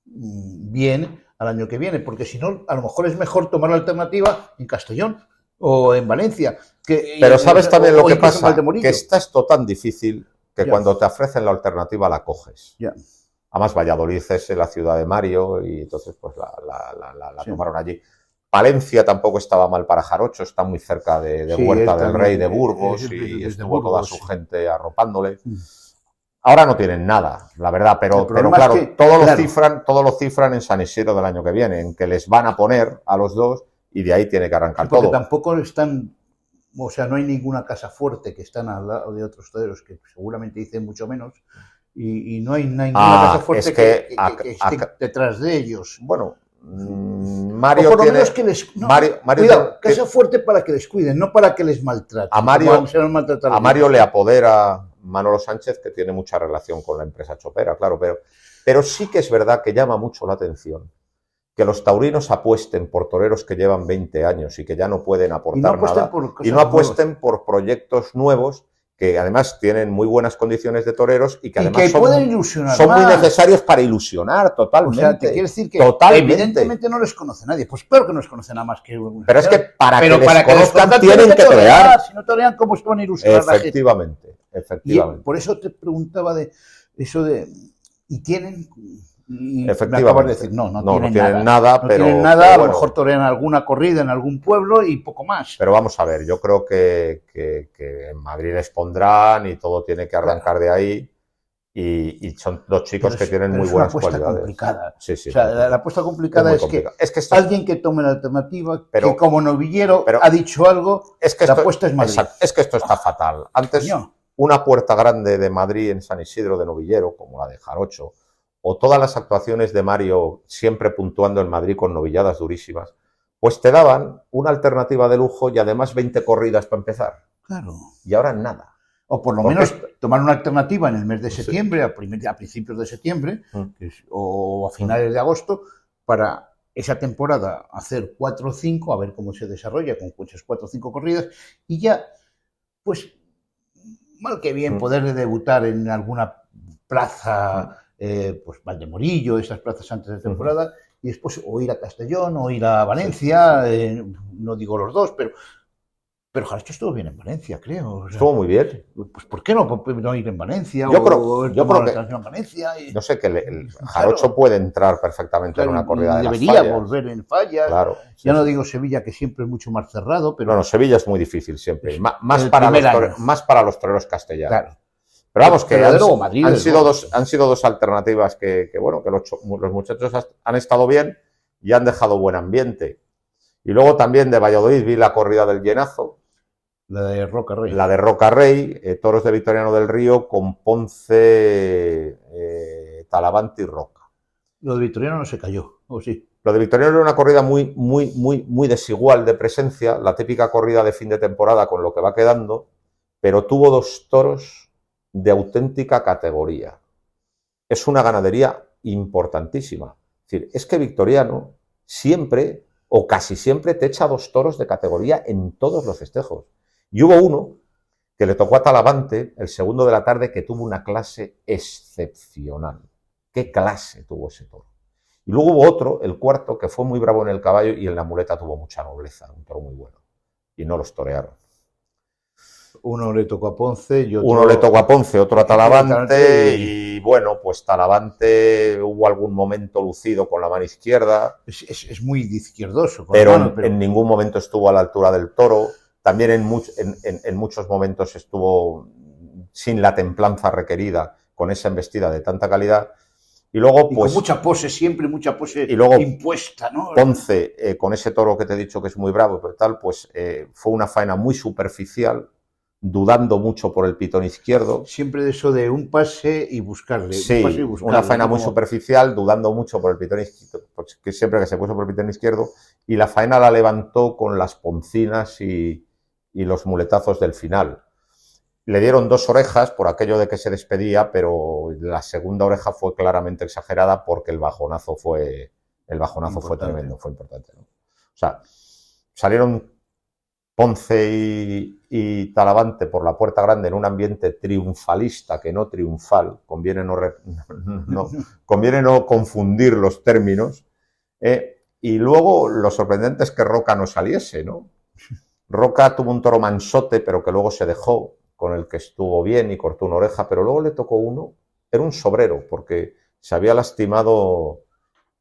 bien al año que viene, porque si no, a lo mejor es mejor tomar la alternativa en Castellón o en Valencia. Pero sabes también lo que pasa, que está esto tan difícil que cuando te ofrecen la alternativa la coges. Además, Valladolid es la ciudad de Mario y entonces pues la tomaron allí. Palencia tampoco estaba mal para Jarocho, está muy cerca de Huerta del Rey, de Burgos, y estuvo toda su gente arropándole. Ahora no tienen nada, la verdad, pero claro, todo lo cifran en San Isidro del año que viene, en que les van a poner a los dos y de ahí tiene que arrancar todo. Porque tampoco están, o sea, no hay ninguna casa fuerte que están al lado de otros toreros que seguramente dicen mucho menos y no hay ninguna casa fuerte que esté detrás de ellos. Bueno, Mario o por lo tiene... menos que les... No, Mario cuidado, casa fuerte para que les cuiden, no para que les maltraten. A Mario le apodera Manolo Sánchez, que tiene mucha relación con la empresa chopera, claro, pero sí que es verdad que llama mucho la atención que los taurinos apuesten por toreros que llevan 20 años y que ya no pueden aportar nada, y no apuesten por proyectos nuevos que además tienen muy buenas condiciones de toreros y que además son muy necesarios para ilusionar totalmente. O sea, te quiere decir que evidentemente no les conoce nadie. Pues claro que no les conoce nada más que... Pero es que para que les conozcan tienen que torear. Si no torean, ¿cómo se van a ilusionar la gente? Efectivamente. Y por eso te preguntaba de eso de... ¿Y tienen...? Y me acabas de decir, no tienen nada. Pero, no tienen nada, a lo mejor torean alguna corrida en algún pueblo y poco más. Pero vamos a ver, yo creo que en Madrid les pondrán y todo tiene que arrancar de ahí. Y son 2 chicos que tienen muy buenas cualidades. Complicada. Sí, o sea, la apuesta complicada es que alguien que tome la alternativa, que como novillero ha dicho algo, la apuesta es Madrid. Exacto, es que esto está fatal. Antes, una puerta grande de Madrid en San Isidro de novillero, como la de Jarocho, o todas las actuaciones de Mario, siempre puntuando en Madrid con novilladas durísimas, pues te daban una alternativa de lujo y además 20 corridas para empezar. Claro. Y ahora nada. O por lo menos tomar una alternativa en el mes de septiembre, a principios de septiembre, o a finales de agosto, para esa temporada hacer 4 o 5, a ver cómo se desarrolla con esas 4 o 5 corridas, y ya, pues, mal que bien, poder debutar en alguna plaza, pues Valdemorillo, esas plazas antes de temporada, y después o ir a Castellón o ir a Valencia, no digo los dos, pero Jarocho estuvo bien en Valencia, creo. O sea, estuvo muy bien. Pues ¿por qué no ir en Valencia? Yo creo que en Valencia no sé, que el Jarocho puede entrar perfectamente en una corrida de las Debería Fallas. Volver en Fallas. Claro, ya no digo Sevilla, que siempre es mucho más cerrado, pero... No, Sevilla es muy difícil siempre. Más para los toreros castellanos. Claro. Pero vamos, que han sido dos alternativas que los muchachos han estado bien y han dejado buen ambiente. Y luego también de Valladolid vi la corrida del Llenazo. La de Roca Rey. La de Roca Rey, toros de Victoriano del Río con Ponce, Talavante y Roca. Lo de Victoriano no se cayó, ¿o sí? Lo de Victoriano era una corrida muy desigual de presencia, la típica corrida de fin de temporada con lo que va quedando, pero tuvo 2 toros de auténtica categoría. Es una ganadería importantísima. Es decir, es que Victoriano siempre, o casi siempre, te echa 2 toros de categoría en todos los festejos. Y hubo uno que le tocó a Talavante, el segundo de la tarde, que tuvo una clase excepcional. ¿Qué clase tuvo ese toro? Y luego hubo otro, el cuarto, que fue muy bravo en el caballo y en la muleta tuvo mucha nobleza, un toro muy bueno. Y no los torearon. Uno le tocó a Ponce y otro... Uno le tocó a Ponce, otro a Talavante, y bueno, pues Talavante hubo algún momento lucido con la mano izquierda. Es muy izquierdoso. Pero en ningún momento estuvo a la altura del toro. También en muchos momentos estuvo sin la templanza requerida con esa embestida de tanta calidad. Y luego, pues, con mucha pose, siempre mucha pose y luego, impuesta, ¿no? Ponce, con ese toro que te he dicho que es muy bravo, pero tal, pues fue una faena muy superficial, dudando mucho por el pitón izquierdo. Siempre de eso de un pase y buscarle. Sí, una faena muy superficial, dudando mucho por el pitón izquierdo, porque siempre que se puso por el pitón izquierdo, y la faena la levantó con las poncinas y los muletazos del final. Le dieron 2 orejas por aquello de que se despedía, pero la segunda oreja fue claramente exagerada porque el bajonazo fue tremendo, fue importante, ¿no? O sea, salieron Ponce y Talavante por la puerta grande en un ambiente triunfalista que no triunfal, conviene no confundir los términos, y luego lo sorprendente es que Roca no saliese, ¿no? Roca tuvo un toro mansote, pero que luego se dejó, con el que estuvo bien y cortó una oreja, pero luego le tocó uno, era un sobrero, porque se había lastimado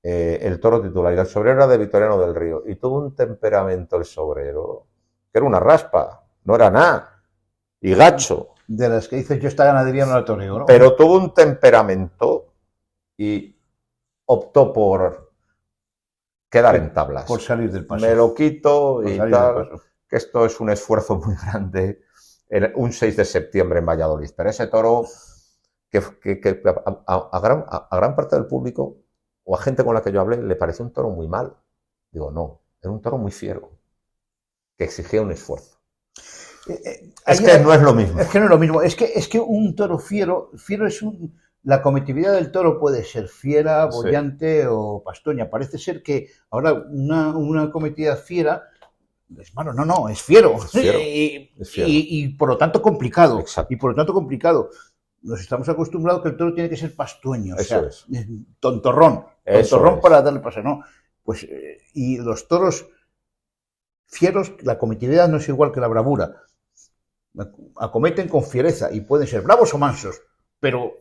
el toro titular, y el sobrero era de Victoriano del Río, y tuvo un temperamento el sobrero, que era una raspa, no era nada, y gacho. De las que dices, yo esta ganadería no la toreo, ¿no? Pero tuvo un temperamento y optó por quedar en tablas. Por salir del paso. Me lo quito y tal, que esto es un esfuerzo muy grande, un 6 de septiembre en Valladolid. Pero ese toro, que a gran parte del público, o a gente con la que yo hablé, le pareció un toro muy mal. Digo, no, era un toro muy fiero, que exigía un esfuerzo. Es que no es lo mismo. Es que no es lo mismo. Es que un toro fiero es la cometibilidad del toro puede ser fiera, boyante o pastoña. Parece ser que ahora una cometida fiera es malo. No, es fiero. Es fiero. Y por lo tanto complicado. Exacto. Y por lo tanto complicado. Nos estamos acostumbrados que el toro tiene que ser pastoño. Eso o sea, es. Tontorrón para darle paso, ¿no? Pues, y los toros fieros, la cometibilidad no es igual que la bravura. Acometen con fiereza y pueden ser bravos o mansos, pero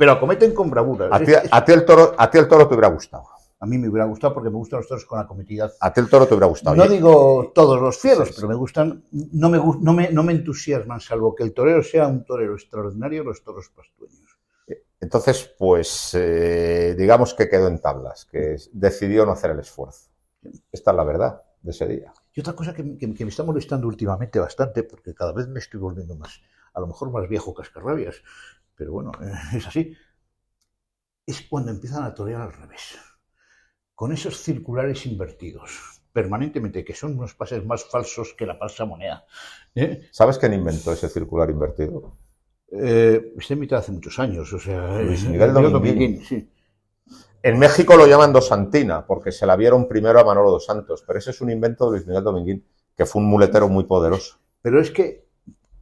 acometen con bravura. A ti el toro te hubiera gustado. A mí me hubiera gustado porque me gustan los toros con acometividad. A ti el toro te hubiera gustado. No digo todos los fieros, pero me gustan, no me entusiasman, salvo que el torero sea un torero extraordinario, los toros pastueños. Entonces, pues, digamos que quedó en tablas, que decidió no hacer el esfuerzo. Esta es la verdad de ese día. Y otra cosa que me está molestando últimamente bastante, porque cada vez me estoy volviendo más, a lo mejor más viejo cascarrabias, pero bueno, es así. es cuando empiezan a torear al revés, con esos circulares invertidos, permanentemente, que son unos pases más falsos que la falsa moneda. ¿Sabes quién inventó ese circular invertido? Está invitado hace muchos años, o sea, Luis Miguel Dominguín. Sí. En México lo llaman Dos Santina, porque se la vieron primero a Manolo dos Santos, pero ese es un invento de Luis Miguel Dominguín, que fue un muletero muy poderoso. Pero es que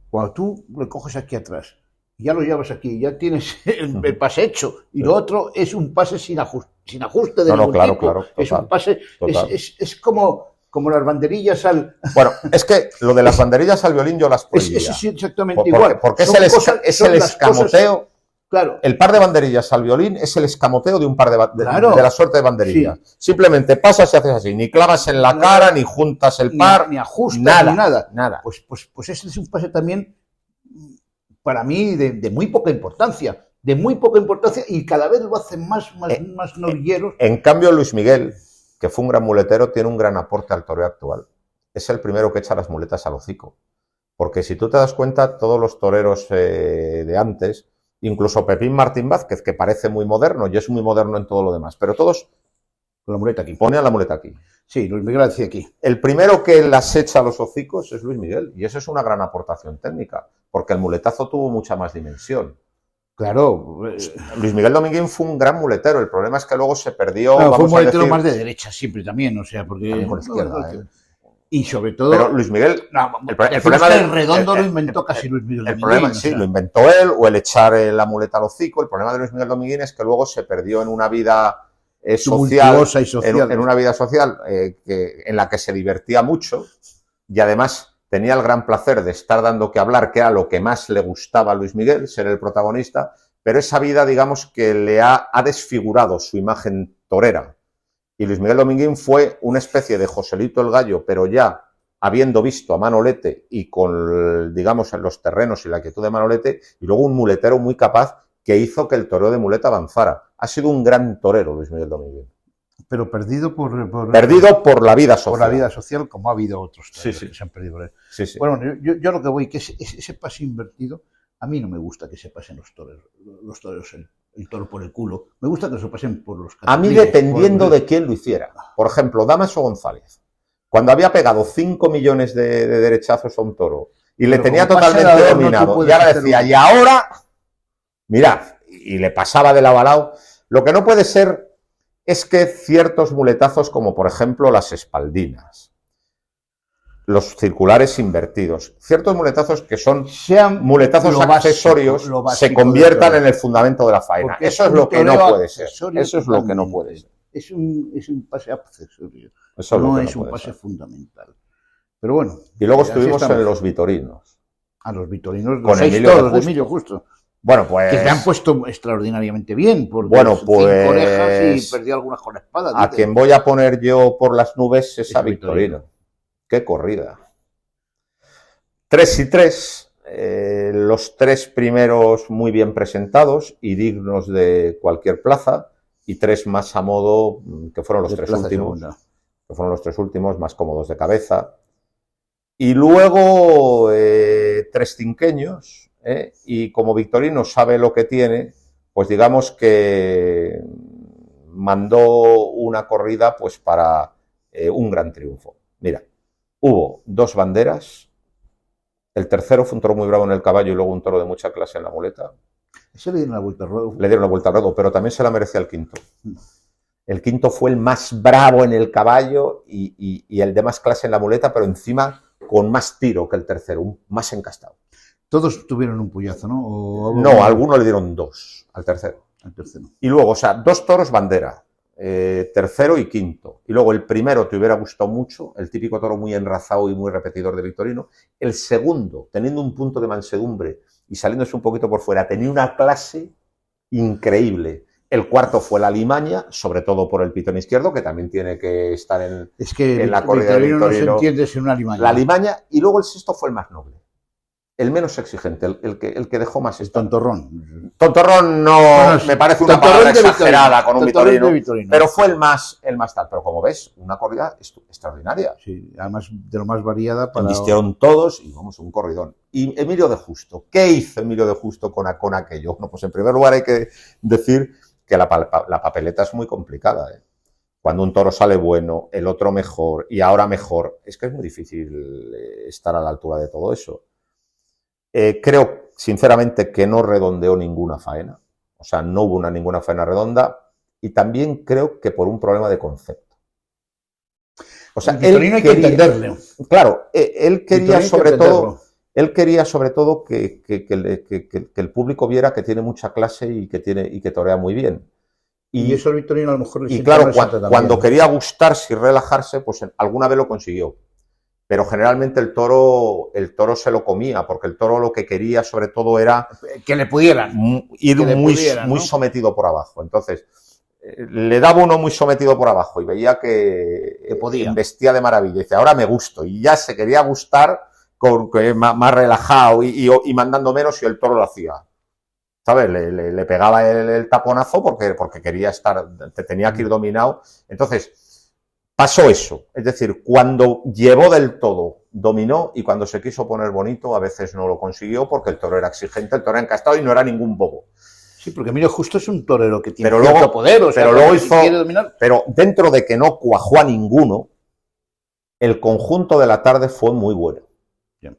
cuando tú le coges aquí atrás, ya lo llevas aquí, ya tienes el pase hecho, y lo otro es un pase sin ajuste de ningún tipo. Claro, es un pase, es como las banderillas al... Bueno, es que lo de las banderillas al violín yo las prohibía. Es exactamente igual. Porque es el escamoteo. Claro. El par de banderillas al violín es el escamoteo de un par de la suerte de banderillas. Sí. Simplemente pasas y haces así, ni clavas en la cara, ni juntas el par, ni ajustas, nada. Pues ese es un pase también, para mí, de muy poca importancia. Y cada vez lo hacen más novilleros. En cambio, Luis Miguel, que fue un gran muletero, tiene un gran aporte al toreo actual. Es el primero que echa las muletas al hocico. Porque si tú te das cuenta, todos los toreros de antes, incluso Pepín Martín Vázquez, que parece muy moderno y es muy moderno en todo lo demás, pero todos con la muleta aquí. Ponían la muleta aquí. Sí, Luis Miguel decía aquí. El primero que las echa a los hocicos es Luis Miguel, y eso es una gran aportación técnica, porque el muletazo tuvo mucha más dimensión. Claro. Luis Miguel Dominguín fue un gran muletero, el problema es que luego se perdió... Claro, fue un muletero más de derecha siempre también, o sea, porque... También con la izquierda, Y sobre todo... Pero Luis Miguel... el problema del redondo lo inventó casi Luis Miguel Dominguín. Problema, sí, lo inventó él, o el echar la muleta al hocico. El problema de Luis Miguel Dominguín es que luego se perdió en una vida social, en una vida social en la que se divertía mucho y además tenía el gran placer de estar dando que hablar, que era lo que más le gustaba a Luis Miguel, ser el protagonista, pero esa vida, digamos, que le ha desfigurado su imagen torera. Y Luis Miguel Dominguín fue una especie de Joselito el Gallo, pero ya habiendo visto a Manolete y con, digamos, en los terrenos y la quietud de Manolete, y luego un muletero muy capaz que hizo que el toreo de muleta avanzara. Ha sido un gran torero, Luis Miguel Dominguín. Pero perdido por la vida social. Por la vida social, como ha habido otros toreros que se han perdido por él. Sí, sí. Bueno, yo lo que voy, que ese pase invertido, a mí no me gusta que se pasen los toreros el toro por el culo. Me gusta que se pasen por los A mí dependiendo de quién lo hiciera. Por ejemplo, Dámaso González. Cuando había pegado 5 millones de derechazos a un toro y le tenía totalmente dominado, y ahora decía, y ahora, mirad, y le pasaba de lado a lado. Lo que no puede ser es que ciertos muletazos, como por ejemplo las espaldinas, los circulares invertidos, ciertos muletazos que son muletazos accesorios, se conviertan en el fundamento de la faena. Eso es lo que no puede ser. Eso es lo que no puede ser. Es un pase accesorio. Eso no es un pase fundamental. Pero bueno. Y luego estuvimos en los vitorinos. A los vitorinos, con Emilio de Emilio Justo. Bueno, pues... Que se han puesto extraordinariamente bien. Porque bueno, pues... 5 orejas y perdió algunas con la espada. A quien voy a poner yo por las nubes es a Victorino. ¡Qué corrida! 3 y 3. Los 3 primeros muy bien presentados y dignos de cualquier plaza. Y 3 más a modo, que fueron los 3 últimos. Que fueron los 3 últimos, más cómodos de cabeza. Y luego 3 cinqueños, y como Victorino sabe lo que tiene, pues digamos que mandó una corrida pues para un gran triunfo. Mira, hubo 2 banderas, el tercero fue un toro muy bravo en el caballo y luego un toro de mucha clase en la muleta. Ese le dieron la vuelta al ruedo. Le dieron la vuelta al ruedo, pero también se la merecía el quinto. El quinto fue el más bravo en el caballo y el de más clase en la muleta, pero encima con más tiro que el tercero, más encastado. Todos tuvieron un puyazo, ¿no? No, a algunos le dieron 2 al tercero. Y luego, o sea, 2 toros bandera, tercero y quinto. Y luego el primero te hubiera gustado mucho, el típico toro muy enrazado y muy repetidor de Victorino. El segundo, teniendo un punto de mansedumbre y saliéndose un poquito por fuera, tenía una clase increíble. El cuarto fue la Limaña, sobre todo por el pitón izquierdo, que también tiene que estar en la corrida de Victorino. No se entiende sin una Limaña. La Limaña, y luego el sexto fue el más noble. El menos exigente, el que dejó más. Tontorrón. Tontorrón no, bueno, me parece una palabra exagerada con un Victorino, pero fue el más tal. Pero como ves, una corrida extraordinaria. Sí, además de lo más variada. Vistieron todos y vamos, un corridón. Y Emilio de Justo, ¿qué hizo Emilio de Justo con aquello? Bueno, pues en primer lugar hay que decir que la papeleta es muy complicada, ¿eh? Cuando un toro sale bueno, el otro mejor y ahora mejor, es que es muy difícil estar a la altura de todo eso. Creo, sinceramente, que no redondeó ninguna faena, o sea, no hubo ninguna faena redonda, y también creo que por un problema de concepto. O sea, él hay que entenderle. Claro, él quería sobre todo que el público viera que tiene mucha clase y que torea muy bien. Y eso al Victorino a lo mejor le y claro, cuando quería gustarse y relajarse, pues alguna vez lo consiguió. Pero generalmente el toro se lo comía, porque el toro lo que quería sobre todo era que le pudieran ir muy sometido por abajo. Entonces, le daba uno muy sometido por abajo y veía que podía. Vestía de maravilla. Y dice, ahora me gusto. Y ya se quería gustar más relajado y mandando menos, y el toro lo hacía. ¿Sabes? Le pegaba el taponazo porque quería tenía que ir dominado. Entonces, pasó eso. Es decir, cuando llevó del todo, dominó, y cuando se quiso poner bonito, a veces no lo consiguió porque el toro era exigente, el toro era encastado y no era ningún bobo. Sí, porque Emilio Justo es un torero que tiene cierto poder, o sea, pero luego hizo, quiere dominar. Pero dentro de que no cuajó a ninguno, el conjunto de la tarde fue muy bueno. Bien.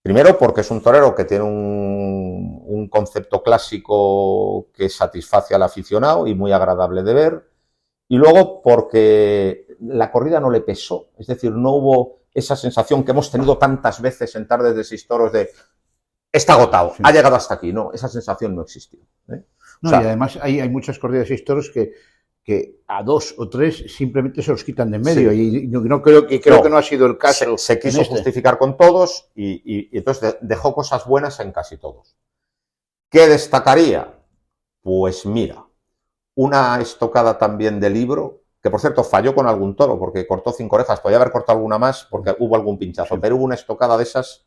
Primero porque es un torero que tiene un concepto clásico que satisface al aficionado y muy agradable de ver, y luego porque la corrida no le pesó, es decir, no hubo esa sensación que hemos tenido tantas veces en tardes de 6 toros de está agotado, sí, ha llegado hasta aquí. No, esa sensación no existió, ¿eh? No, o sea, y además hay muchas corridas de 6 toros que a 2 o 3 simplemente se los quitan de en medio, sí, y no creo que no ha sido el caso. Se quiso justificar con todos y entonces dejó cosas buenas en casi todos. ¿Qué destacaría? Pues mira, una estocada también de Libro, que por cierto falló con algún toro porque cortó 5 orejas, podía haber cortado alguna más porque hubo algún pinchazo, sí, pero hubo una estocada de esas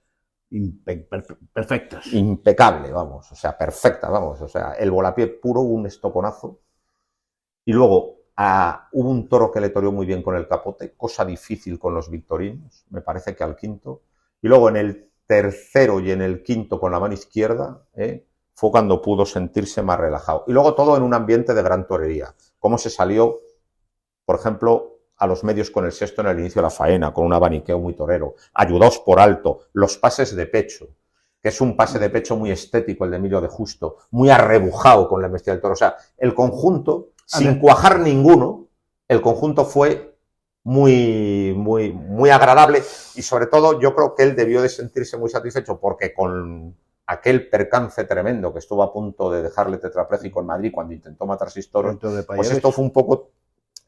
perfectas. Impecable, vamos, o sea, perfecta, vamos, o sea, el volapié puro, un estoconazo. Y luego hubo un toro que le toreó muy bien con el capote, cosa difícil con los victorinos, me parece que al quinto. Y luego en el tercero y en el quinto con la mano izquierda, fue cuando pudo sentirse más relajado. Y luego todo en un ambiente de gran torería. Cómo se salió, por ejemplo, a los medios con el sexto en el inicio de la faena, con un abaniqueo muy torero, ayudados por alto, los pases de pecho, que es un pase de pecho muy estético, el de Emilio de Justo, muy arrebujado con la embestida del toro. O sea, el conjunto, sin cuajar ninguno, el conjunto fue muy agradable, y sobre todo yo creo que él debió de sentirse muy satisfecho porque con aquel percance tremendo que estuvo a punto de dejarle tetrapléjico en Madrid cuando intentó matar 6 toros, pues esto fue un poco...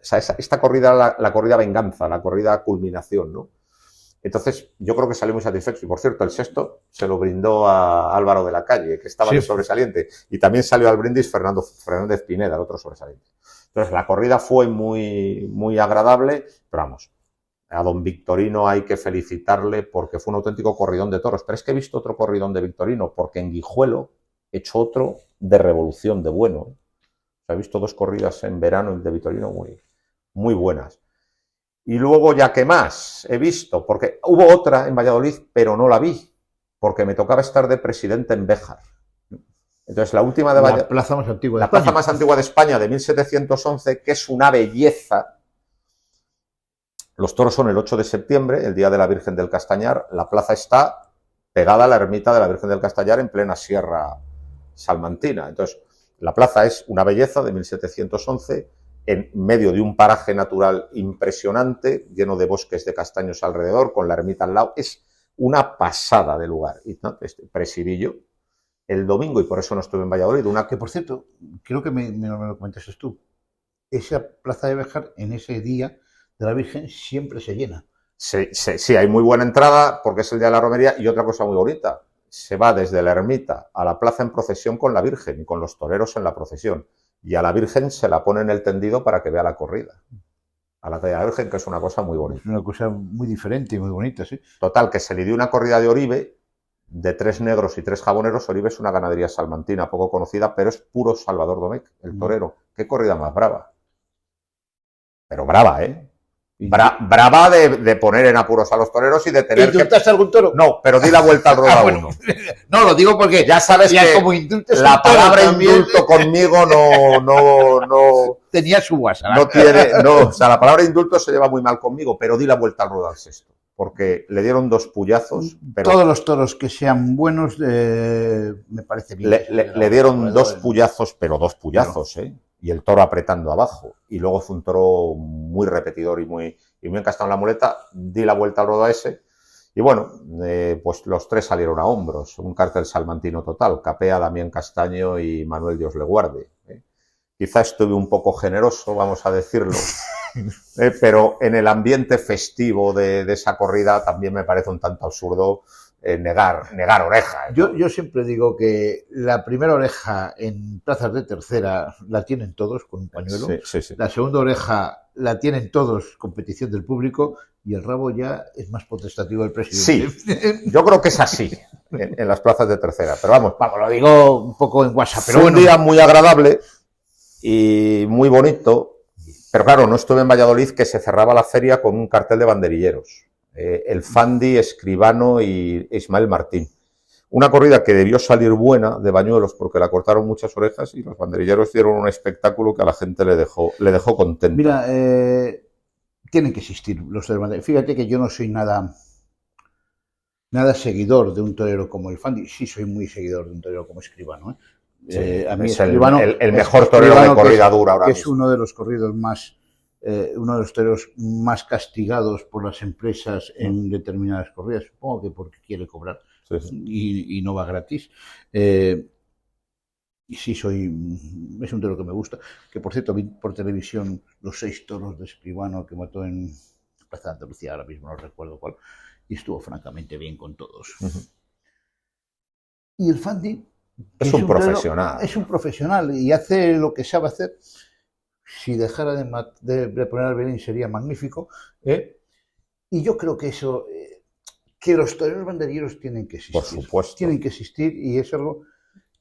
O sea, esta corrida, la corrida venganza, la corrida culminación, ¿no? Entonces, yo creo que salió muy satisfecho. Y, por cierto, el sexto se lo brindó a Álvaro de la Calle, que estaba, sí, de sobresaliente. Y también salió al brindis Fernández Pineda, el otro sobresaliente. Entonces, la corrida fue muy agradable. Pero vamos, a don Victorino hay que felicitarle porque fue un auténtico corridón de toros. Pero es que he visto otro corridón de Victorino, porque en Guijuelo he hecho otro de revolución, de bueno. O sea, he visto 2 corridas en verano de Victorino muy buenas. Y luego, ya que más he visto, porque hubo otra en Valladolid, pero no la vi, porque me tocaba estar de presidente en Béjar. Entonces, la última de Valladolid, la plaza más antigua de España. Plaza más antigua de España, de 1711, que es una belleza. Los toros son el 8 de septiembre, el día de la Virgen del Castañar. La plaza está pegada a la ermita de la Virgen del Castañar en plena sierra salmantina. Entonces, la plaza es una belleza de 1711, en medio de un paraje natural impresionante, lleno de bosques de castaños alrededor, con la ermita al lado. Es una pasada de lugar. Y ¿no? Presidí yo el domingo, y por eso no estuve en Valladolid. Que, por cierto, creo que me lo comentaste tú, esa plaza de Béjar, en ese día de la Virgen, siempre se llena. Sí, hay muy buena entrada, porque es el día de la romería, y otra cosa muy bonita, se va desde la ermita a la plaza en procesión con la Virgen, y con los toreros en la procesión. Y a la Virgen se la pone en el tendido para que vea la corrida. A la talla de la Virgen, que es una cosa muy bonita. Es una cosa muy diferente y muy bonita, sí. Total, que se le dio una corrida de Oribe, de 3 negros y 3 jaboneros. Oribe es una ganadería salmantina poco conocida, pero es puro Salvador Domecq, el torero. Qué corrida más brava. Pero brava, ¿eh? Brava de poner en apuros a los toreros y de tener ¿Indultaste algún toro? No, pero di la vuelta al ruedo a uno. No, lo digo porque ya sabes que como la palabra indulto conmigo no tenía su WhatsApp. O sea, la palabra indulto se lleva muy mal conmigo, pero di la vuelta al ruedo al sexto. Porque le dieron 2 puyazos. Pero todos los toros que sean buenos, me parece bien. Le dieron 2 puyazos, pero 2 puyazos, y el toro apretando abajo. Y luego fue un toro muy repetidor y muy encastado en la muleta. Di la vuelta al ruedo a ese. Y bueno, pues los 3 salieron a hombros. Un cartel salmantino total. Capea, Damián Castaño y Manuel Dios le guarde. Quizá estuve un poco generoso, vamos a decirlo. Pero en el ambiente festivo de esa corrida también me parece un tanto absurdo negar oreja. Yo siempre digo que la primera oreja en plazas de tercera la tienen todos con un pañuelo. Sí. La segunda oreja la tienen todos con petición del público y el rabo ya es más potestativo del presidente. Sí, yo creo que es así en las plazas de tercera. Pero vamos, lo digo un poco en WhatsApp. Pero fue un día muy agradable y muy bonito. Pero claro, no estuve en Valladolid, que se cerraba la feria con un cartel de banderilleros. El Fandi, Escribano y Ismael Martín. Una corrida que debió salir buena de Bañuelos porque la cortaron muchas orejas y los banderilleros dieron un espectáculo que a la gente le dejó contento. Mira, tienen que existir los de banderilleros. Fíjate que yo no soy nada seguidor de un torero como el Fandi. Sí soy muy seguidor de un torero como Escribano, a mí es el mejor torero de corrida dura ahora mismo. Es uno de los corridos más, uno de los toreros más castigados por las empresas en determinadas corridas, supongo que porque quiere cobrar y no va gratis. Y sí, es un torero que me gusta. Que por cierto, vi por televisión los 6 toros de Escribano que mató en Plaza de Andalucía, ahora mismo no recuerdo cuál, y estuvo francamente bien con todos. Y el Fandi es un profesional. Es un profesional y hace lo que sabe hacer. Si dejara de poner al Belín sería magnífico. Y yo creo que eso, que los toreros banderilleros tienen que existir. Por supuesto. Tienen que existir y es algo.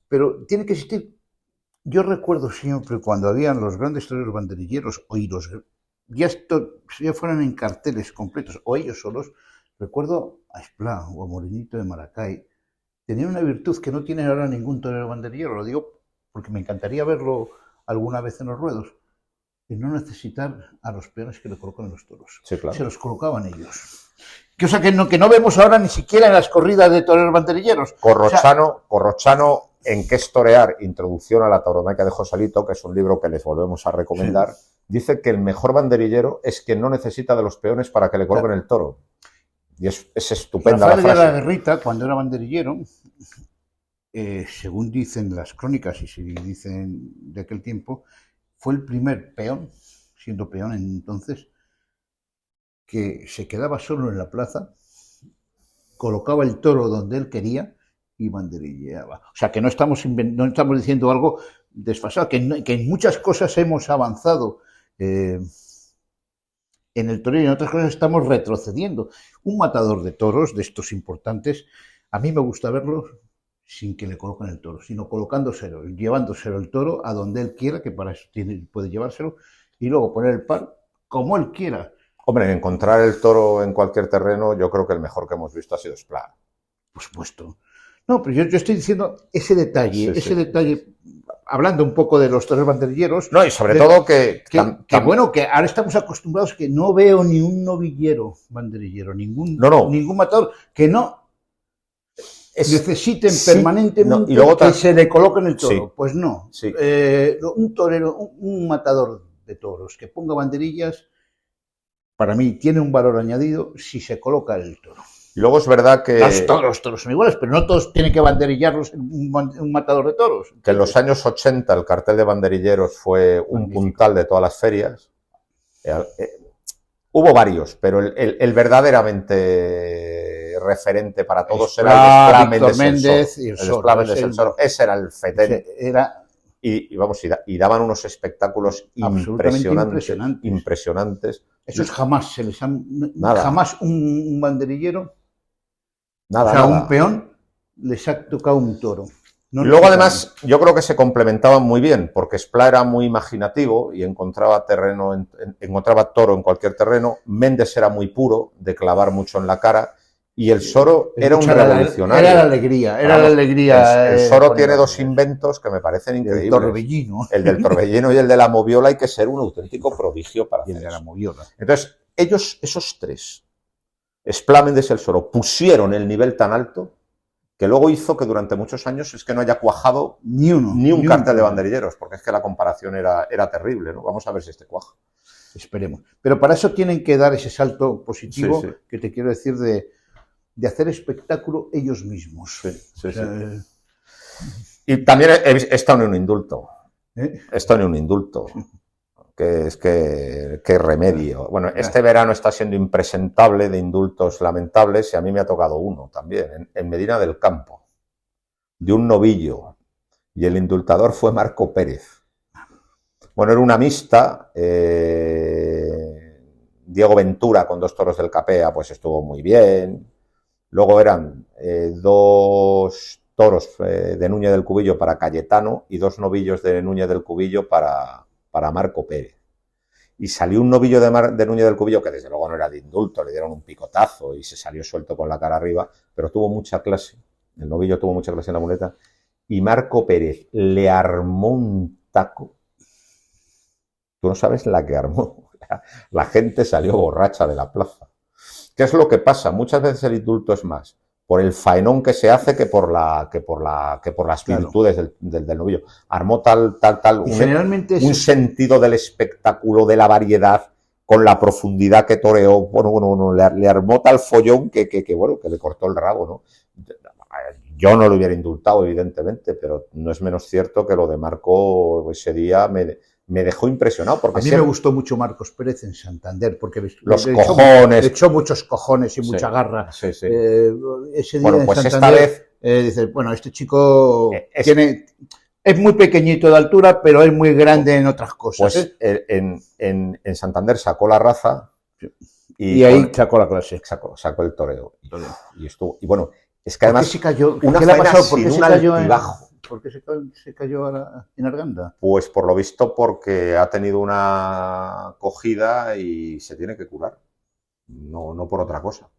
Pero tiene que existir. Yo recuerdo siempre cuando habían los grandes toreros banderilleros o ya fueran en carteles completos o ellos solos. Recuerdo a Esplá o a Morenito de Maracay. Tenían una virtud que no tiene ahora ningún torero banderillero, lo digo porque me encantaría verlo alguna vez en los ruedos, y no necesitar a los peones que le colocan en los toros. Sí, claro. Se los colocaban ellos. Cosa que no vemos ahora ni siquiera en las corridas de toreros banderilleros. Corrochano, en qué es torear, introducción a la tauromaquia de Joselito, que es un libro que les volvemos a recomendar, dice que el mejor banderillero es quien no necesita de los peones para que le coloquen el toro. Y es estupenda la frase. Rafael de la Guerrita, cuando era banderillero, según dicen las crónicas y se dicen de aquel tiempo, fue el primer peón, siendo peón entonces, que se quedaba solo en la plaza, colocaba el toro donde él quería y banderilleaba. O sea, que no estamos diciendo algo desfasado, que en muchas cosas hemos avanzado. En el toreo y en otras cosas estamos retrocediendo. Un matador de toros, de estos importantes, a mí me gusta verlo sin que le coloquen el toro, sino colocándoselo, llevándoselo el toro a donde él quiera, que para eso puede llevárselo, y luego poner el par como él quiera. Hombre, encontrar el toro en cualquier terreno, yo creo que el mejor que hemos visto ha sido Esplá. Por supuesto. No, pero yo estoy diciendo ese detalle, detalle, hablando un poco de los toreros banderilleros. No, y sobre todo que bueno, que ahora estamos acostumbrados que no veo ni un novillero banderillero, ningún matador, que no necesiten permanentemente que se le coloquen el toro. Sí, pues no. Sí. Un torero, un matador de toros que ponga banderillas, para mí tiene un valor añadido si se coloca el toro. Y luego es verdad que... Los toros son iguales, pero no todos tienen que banderillarlos un matador de toros. Que en los años 80 el cartel de banderilleros fue un puntal de todas las ferias. Hubo varios, pero el verdaderamente referente para todos era el Esplá Méndez y el Soro. Ese era el fetén. Y daban unos espectáculos impresionantes. Esos jamás se les han... Jamás un banderillero... Nada, o sea, un peón les ha tocado un toro. Y luego además yo creo que se complementaban muy bien, porque Esplá era muy imaginativo y encontraba toro en cualquier terreno. Méndez era muy puro, de clavar mucho en la cara, y el Soro era un revolucionario. Era la alegría. El Soro tiene dos inventos que me parecen increíbles. El torbellino. El del torbellino y el de la moviola. Hay que ser un auténtico prodigio para hacer el de la eso. moviola. Entonces, esos tres, Esplá, Méndez y el Soro, pusieron el nivel tan alto que luego hizo que durante muchos años es que no haya cuajado ni un cartel de banderilleros, porque es que la comparación era terrible, ¿no? Vamos a ver si este cuaja. Esperemos. Pero para eso tienen que dar ese salto positivo, que te quiero decir, de hacer espectáculo ellos mismos. Sí. Y también he estado en un indulto. He estado en un indulto. Qué remedio. Bueno, este verano está siendo impresentable de indultos lamentables y a mí me ha tocado uno también, en Medina del Campo, de un novillo, y el indultador fue Marco Pérez. Bueno, era una mixta, Diego Ventura con 2 toros del Capea, pues estuvo muy bien. Luego eran 2 toros de Núñez del Cubillo para Cayetano y 2 novillos de Núñez del Cubillo para Marco Pérez. Y salió un novillo de Núñez del Cubillo, que desde luego no era de indulto, le dieron un picotazo y se salió suelto con la cara arriba, pero tuvo mucha clase. El novillo tuvo mucha clase en la muleta. Y Marco Pérez le armó un taco. Tú no sabes la que armó. La gente salió borracha de la plaza. ¿Qué es lo que pasa? Muchas veces el indulto es más por el faenón que se hace que por las virtudes del novillo. Armó tal un sentido del espectáculo, de la variedad, con la profundidad que toreó. Bueno, le armó tal follón que le cortó el rabo, ¿no? Yo no lo hubiera indultado, evidentemente, pero no es menos cierto que lo de Marco ese día me dejó impresionado. Porque a mí me gustó mucho Marcos Pérez en Santander, porque le echó muchos cojones y mucha garra. Sí. Ese día bueno, pues en Santander, esta vez... dice, bueno, este chico es muy pequeñito de altura, pero es muy grande en otras cosas. Pues en Santander sacó la raza y ahí sacó la clase. Sacó el toreo. Y bueno, es que además... ¿Por qué se cayó? Una ¿Qué le ha faena pasado? ¿Por qué sin un altibajo? ¿Por qué se cayó en Arganda? Pues por lo visto porque ha tenido una cogida y se tiene que curar. No por otra cosa.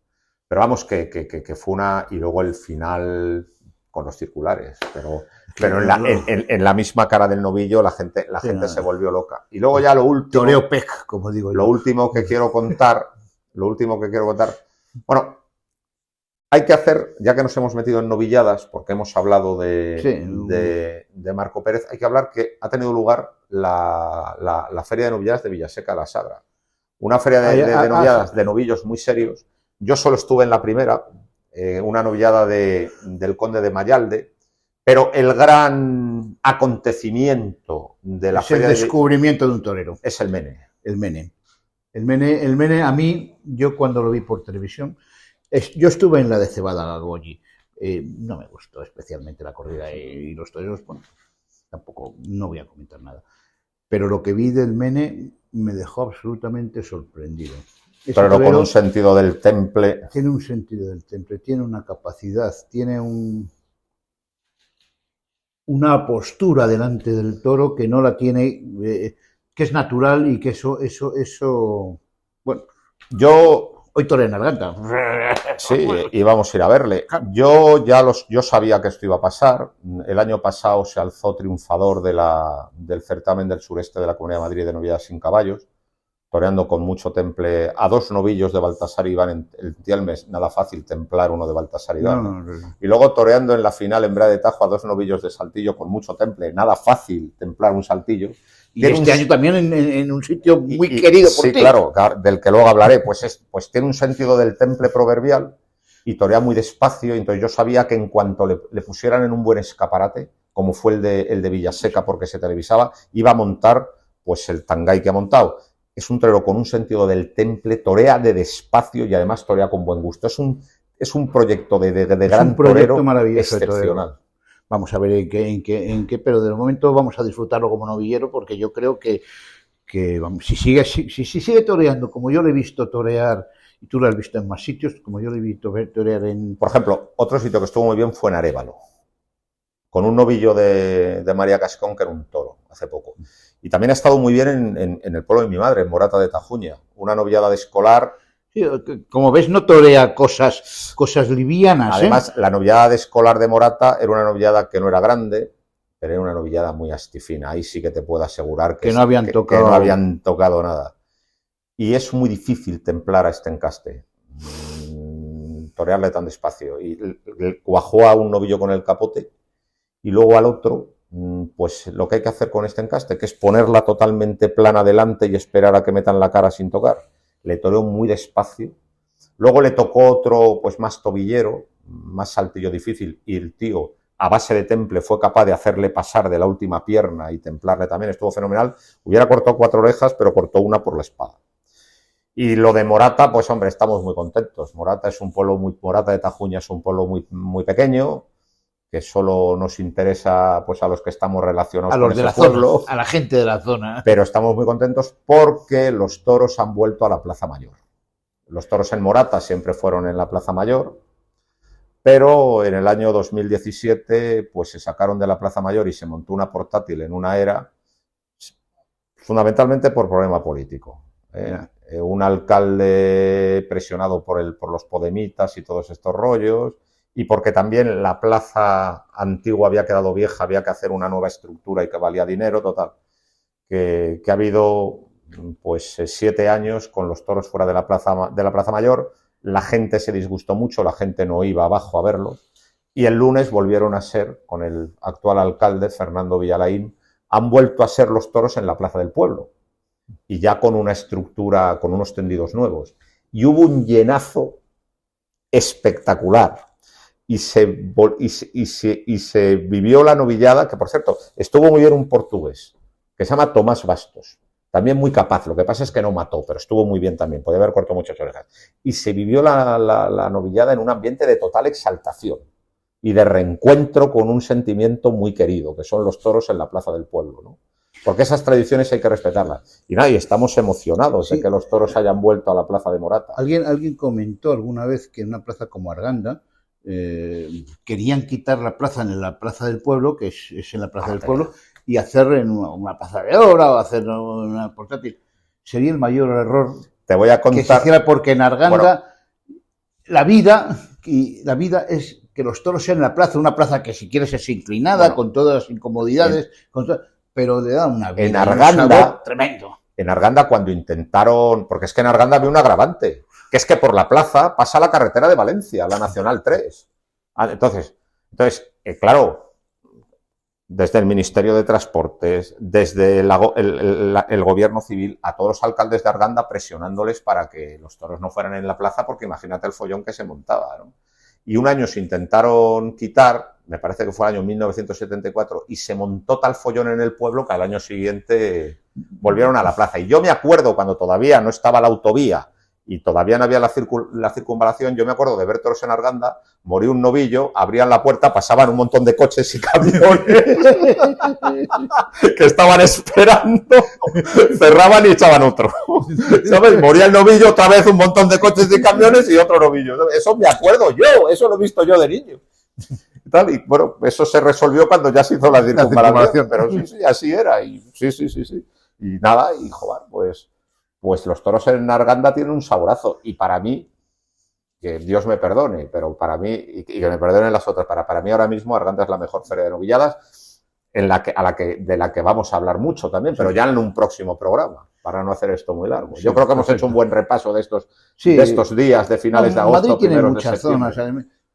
Pero vamos, que fue una... Y luego el final con los circulares. Pero en la misma cara del novillo la gente se volvió loca. Y luego ya lo último... Toreo pec, como digo yo. Lo último que quiero contar... Bueno... Hay que hacer, ya que nos hemos metido en novilladas, porque hemos hablado de Marco Pérez, hay que hablar que ha tenido lugar la Feria de Novilladas de Villaseca de la Sagra. Una feria de novilladas de novillos muy serios. Yo solo estuve en la primera, una novillada del Conde de Mayalde, pero el gran acontecimiento de la feria... Es el descubrimiento de un torero. Es el Mene. El Mene, a mí, yo cuando lo vi por televisión... Yo estuve en la de Cebada Gagolli. No me gustó especialmente la corrida y los toreros, bueno, tampoco, no voy a comentar nada. Pero lo que vi del Mene me dejó absolutamente sorprendido. Pero con un sentido del temple. Tiene un sentido del temple, tiene una capacidad, tiene una postura delante del toro que no la tiene, que es natural y que eso, bueno. Hoy torea en Arganda. Sí, íbamos a ir a verle. Yo sabía que esto iba a pasar. El año pasado se alzó triunfador del certamen del sureste de la Comunidad de Madrid de novilladas sin caballos, toreando con mucho temple a 2 novillos de Baltasar Iván en Tielmes. Nada fácil templar uno de Baltasar Iván. No. Y luego toreando en la final en Brea de Tajo a 2 novillos de Saltillo con mucho temple. Nada fácil templar un Saltillo. Y este año también en un sitio muy querido por ti. Sí, claro, del que luego hablaré. Pues tiene un sentido del temple proverbial y torea muy despacio. Entonces yo sabía que en cuanto le pusieran en un buen escaparate, como fue el de Villaseca porque se televisaba, iba a montar pues el tangay que ha montado. Es un torero con un sentido del temple, torea de despacio y además torea con buen gusto. Es un proyecto de gran torero excepcional. Vamos a ver en qué, pero de momento vamos a disfrutarlo como novillero porque yo creo que si sigue toreando como yo le he visto torear, y tú lo has visto en más sitios, como yo le he visto torear en... Por ejemplo, otro sitio que estuvo muy bien fue en Arévalo. con un novillo de María Cascón, que era un toro, hace poco. Y también ha estado muy bien en el pueblo de mi madre, en Morata de Tajuña, una novillada de escolar. Sí, como ves, no torea cosas livianas. Además, la novillada de escolar de Morata era una novillada que no era grande, pero era una novillada muy astifina. Ahí sí que te puedo asegurar que no habían tocado nada. Y es muy difícil templar a este encaste, torearle tan despacio. Y cuajó a un novillo con el capote y luego al otro, pues lo que hay que hacer con este encaste, que es ponerla totalmente plana delante y esperar a que metan la cara sin tocar. Le toreó muy despacio. Luego le tocó otro, pues más tobillero, más saltillo difícil, y el tío, a base de temple, fue capaz de hacerle pasar de la última pierna y templarle también. Estuvo fenomenal. Hubiera cortado 4 orejas, pero cortó una por la espada. Y lo de Morata, pues hombre, estamos muy contentos. Morata de Tajuña es un pueblo muy, muy pequeño, que solo nos interesa pues a los que estamos relacionados con ese pueblo, a la gente de la zona. Pero estamos muy contentos porque los toros han vuelto a la Plaza Mayor. Los toros en Morata siempre fueron en la Plaza Mayor, pero en el año 2017 pues se sacaron de la Plaza Mayor y se montó una portátil en una era, fundamentalmente por problema político. Un alcalde presionado por los podemitas y todos estos rollos, y porque también la plaza antigua había quedado vieja, había que hacer una nueva estructura y que valía dinero, total. Que ha habido pues 7 años con los toros fuera de la Plaza Mayor, la gente se disgustó mucho, la gente no iba abajo a verlos, y el lunes volvieron a ser, con el actual alcalde, Fernando Villalaín, han vuelto a ser los toros en la Plaza del Pueblo, y ya con una estructura, con unos tendidos nuevos. Y hubo un llenazo espectacular. Y se vivió la novillada, que por cierto, estuvo muy bien un portugués, que se llama Tomás Bastos, también muy capaz, lo que pasa es que no mató, pero estuvo muy bien también, podía haber cortado muchas orejas. Y se vivió la novillada en un ambiente de total exaltación y de reencuentro con un sentimiento muy querido, que son los toros en la Plaza del Pueblo, ¿no? Porque esas tradiciones hay que respetarlas. Y nada, y estamos emocionados de que los toros hayan vuelto a la Plaza de Morata. Alguien comentó alguna vez que en una plaza como Arganda, querían quitar la plaza en la Plaza del Pueblo, que es en la Plaza del Pueblo, y hacer en una plaza de obra o hacer una portátil. Sería el mayor error. Te voy a contar. Que se hiciera, porque en Arganda la vida es que los toros sean en la plaza, una plaza que si quieres es inclinada, con todas las incomodidades, pero le da una vida, en Arganda, tremendo. En Arganda, cuando intentaron, porque es que en Arganda había un agravante, que es que por la plaza pasa la carretera de Valencia, la Nacional 3. Entonces, claro, desde el Ministerio de Transportes, desde el gobierno civil, a todos los alcaldes de Arganda presionándoles para que los toros no fueran en la plaza, porque imagínate el follón que se montaba, ¿no? Y un año se intentaron quitar, me parece que fue el año 1974, y se montó tal follón en el pueblo que al año siguiente volvieron a la plaza. Y yo me acuerdo, cuando todavía no estaba la autovía y todavía no había la circunvalación, yo me acuerdo de ver toros en Arganda, moría un novillo, abrían la puerta, pasaban un montón de coches y camiones que estaban esperando, cerraban y echaban otro, ¿sabes? Moría el novillo, otra vez un montón de coches y camiones y otro novillo. Eso me acuerdo yo, eso lo he visto yo de niño. Y bueno, eso se resolvió cuando ya se hizo la circunvalación, pero sí, así era. Y sí. Y nada, y joder, pues los toros en Arganda tienen un saborazo. Y para mí, que Dios me perdone, pero para mí, y que me perdonen las otras, para mí ahora mismo Arganda es la mejor feria de novilladas, de la que vamos a hablar mucho también, pero ya en un próximo programa, para no hacer esto muy largo. Yo creo que hemos hecho un buen repaso de estos días de finales de agosto. Madrid tiene muchas zonas,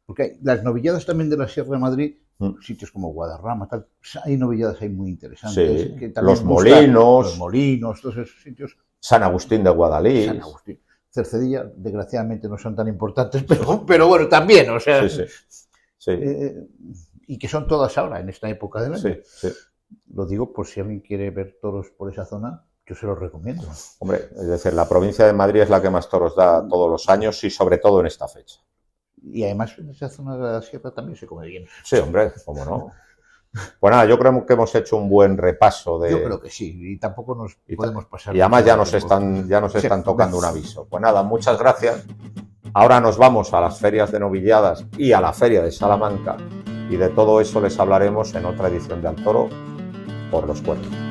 porque las novilladas también de la Sierra de Madrid, sitios como Guadarrama, tal, hay novilladas ahí muy interesantes. Sí, que los Molinos, todos esos sitios. San Agustín de Guadalís. San Agustín. Cercedilla, desgraciadamente, no son tan importantes, pero bueno, también, o sea. Sí. Y que son todas ahora, en esta época del año. Sí. Lo digo por si alguien quiere ver toros por esa zona, yo se los recomiendo. Hombre, es decir, la provincia de Madrid es la que más toros da todos los años y sobre todo en esta fecha. Y además en esa zona de la sierra también se come bien. Sí, hombre, cómo no. Pues nada, yo creo que hemos hecho un buen repaso de... Yo creo que sí, y tampoco nos podemos pasar... Y además ya nos están tocando un aviso. Pues nada, muchas gracias. Ahora nos vamos a las ferias de novilladas y a la feria de Salamanca Y de todo eso les hablaremos en otra edición de Al Toro por los Cuernos.